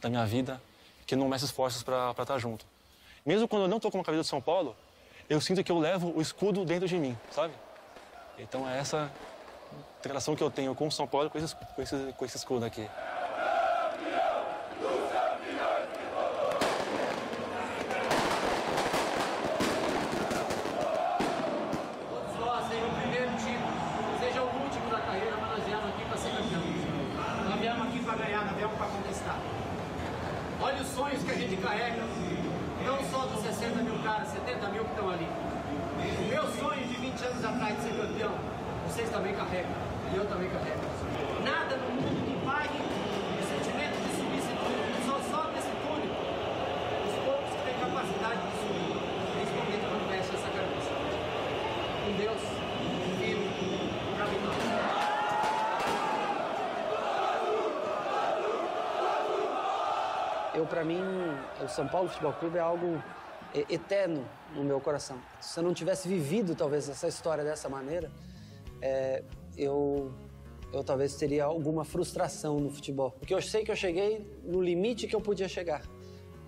minha vida, que não meça esforços para estar junto. Mesmo quando eu não estou com uma camisa do São Paulo, eu sinto que eu levo o escudo dentro de mim, sabe? Então é essa relação que eu tenho com o São Paulo, com esse escudo aqui. Olha os sonhos que a gente carrega, não só dos 60 mil caras, 70 mil que estão ali. O meu sonho de 20 anos atrás de ser campeão, vocês também carregam, e eu também carrego. Nada no mundo que pague o sentimento de subir esse túnel, só sobe esse túnel os poucos que têm capacidade de subir, principalmente quando veste essa camisa. Com Deus, vivo, pra vitória. Para mim, o São Paulo Futebol Clube é algo eterno no meu coração. Se eu não tivesse vivido, talvez, essa história dessa maneira, eu talvez teria alguma frustração no futebol. Porque eu sei que eu cheguei no limite que eu podia chegar.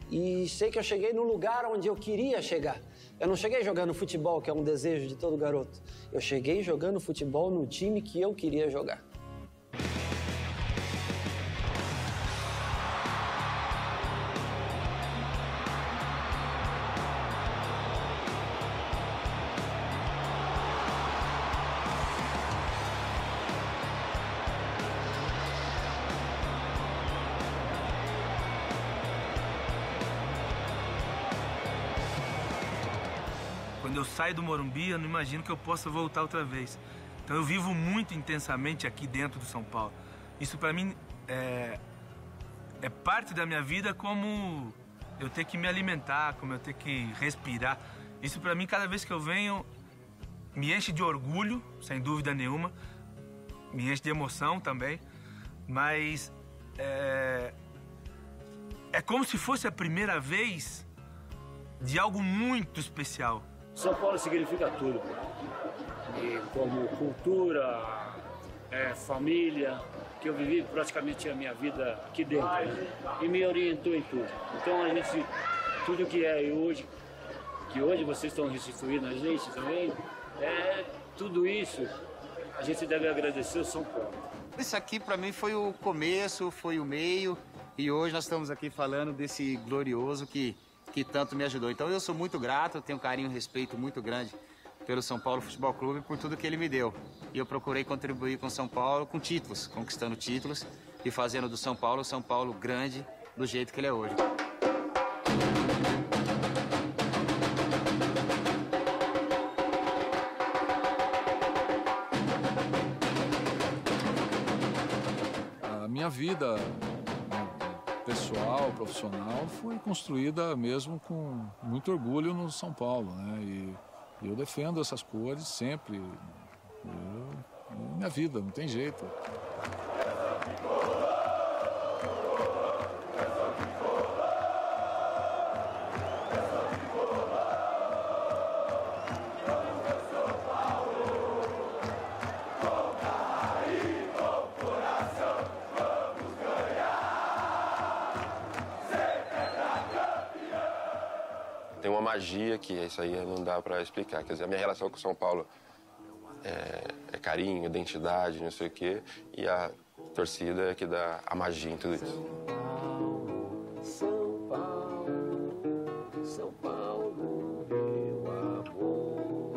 E sei que eu cheguei no lugar onde eu queria chegar. Eu não cheguei jogando futebol, que é um desejo de todo garoto. Eu cheguei jogando futebol no time que eu queria jogar. Quando eu saio do Morumbi, eu não imagino que eu possa voltar outra vez. Então eu vivo muito intensamente aqui dentro do São Paulo. Isso para mim é parte da minha vida, como eu ter que me alimentar, como eu ter que respirar. Isso para mim, cada vez que eu venho, me enche de orgulho, sem dúvida nenhuma, me enche de emoção também, mas é como se fosse a primeira vez de algo muito especial. São Paulo significa tudo, e como cultura, família, que eu vivi praticamente a minha vida aqui dentro, né? E me orientou em tudo. Então a gente, tudo que é hoje, que hoje vocês estão restituindo a gente também, tudo isso a gente deve agradecer ao São Paulo. Isso aqui para mim foi o começo, foi o meio, e hoje nós estamos aqui falando desse glorioso que tanto me ajudou. Então eu sou muito grato, eu tenho um carinho e um respeito muito grande pelo São Paulo Futebol Clube, por tudo que ele me deu. E eu procurei contribuir com o São Paulo com títulos, conquistando títulos e fazendo do São Paulo grande do jeito que ele é hoje. A minha vida pessoal, profissional, foi construída mesmo com muito orgulho no São Paulo, né? E eu defendo essas cores sempre. Minha vida, não tem jeito. Tem uma magia que isso aí não dá para explicar. Quer dizer, a minha relação com o São Paulo é carinho, identidade, não sei o quê. E a torcida é que dá a magia em tudo isso. São Paulo, São Paulo, meu amor,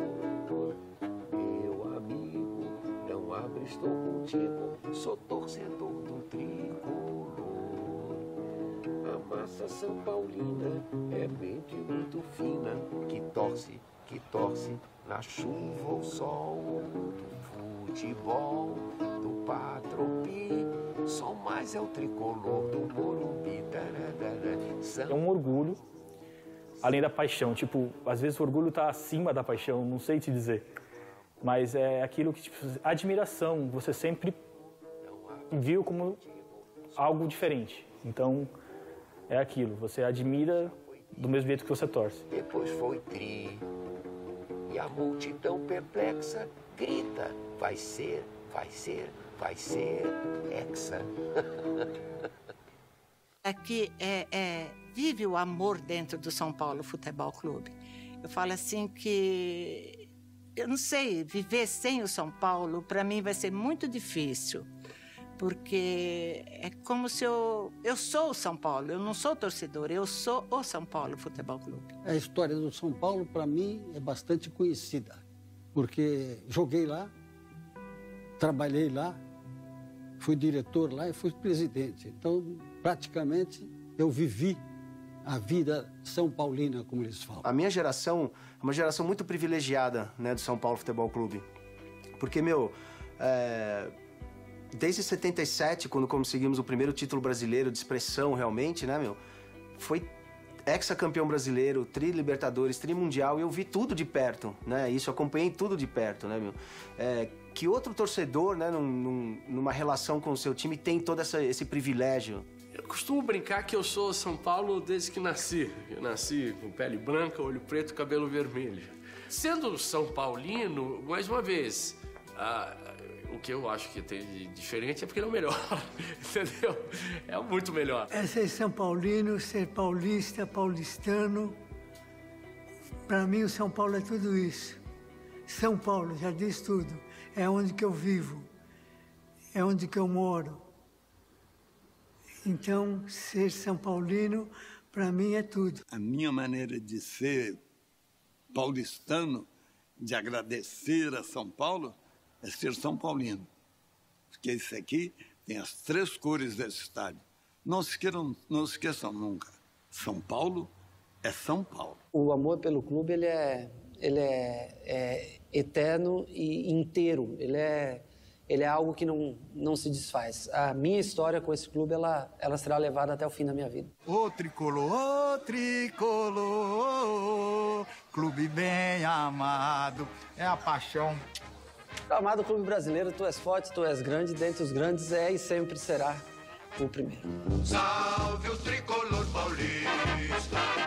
meu amigo, não abro, estou contigo, sou torcedor do tricolor. A massa São Paulina é mente muito fina, que torce na chuva ou sol, do futebol, do Patropi, só mais é o tricolor do Morumbi. É um orgulho, além da paixão. Tipo, às vezes o orgulho tá acima da paixão, não sei te dizer. Mas é aquilo que, tipo, admiração, você sempre viu como algo diferente. Então, é aquilo, você admira do mesmo jeito que você torce. Depois foi tri, e a multidão perplexa grita, vai ser hexa. Aqui vive o amor dentro do São Paulo Futebol Clube. Eu falo assim que, eu não sei, viver sem o São Paulo, para mim vai ser muito difícil. Porque é como se eu sou o São Paulo, eu não sou torcedor, eu sou o São Paulo Futebol Clube. A história do São Paulo, para mim, é bastante conhecida, porque joguei lá, trabalhei lá, fui diretor lá e fui presidente. Então, praticamente, eu vivi a vida são paulina, como eles falam. A minha geração é uma geração muito privilegiada, né, do São Paulo Futebol Clube. Porque, desde 77, quando conseguimos o primeiro título brasileiro de expressão realmente, né, foi hexacampeão brasileiro, tri-libertadores, tri-mundial, e eu vi tudo de perto, né, isso, acompanhei tudo de perto, né, que outro torcedor, né, numa relação com o seu time tem todo esse privilégio? Eu costumo brincar que eu sou São Paulo desde que nasci. Eu nasci com pele branca, olho preto, cabelo vermelho. Sendo São Paulino, mais uma vez, o que eu acho que tem de diferente é porque ele é o melhor, entendeu? É muito melhor. É ser São Paulino, ser paulista, paulistano. Para mim, o São Paulo é tudo isso. São Paulo, já diz tudo. É onde que eu vivo, é onde que eu moro. Então, ser São Paulino, para mim, é tudo. A minha maneira de ser paulistano, de agradecer a São Paulo, é ser São Paulino. Porque isso aqui tem as três cores desse estádio. Não esqueçam nunca. São Paulo é São Paulo. O amor pelo clube, ele é eterno e inteiro. Ele é algo que não se desfaz. A minha história com esse clube, ela será levada até o fim da minha vida. Ô tricolor, clube bem amado, é a paixão. Amado clube brasileiro, tu és forte, tu és grande, dentre os grandes é e sempre será o primeiro. Salve o tricolor paulista.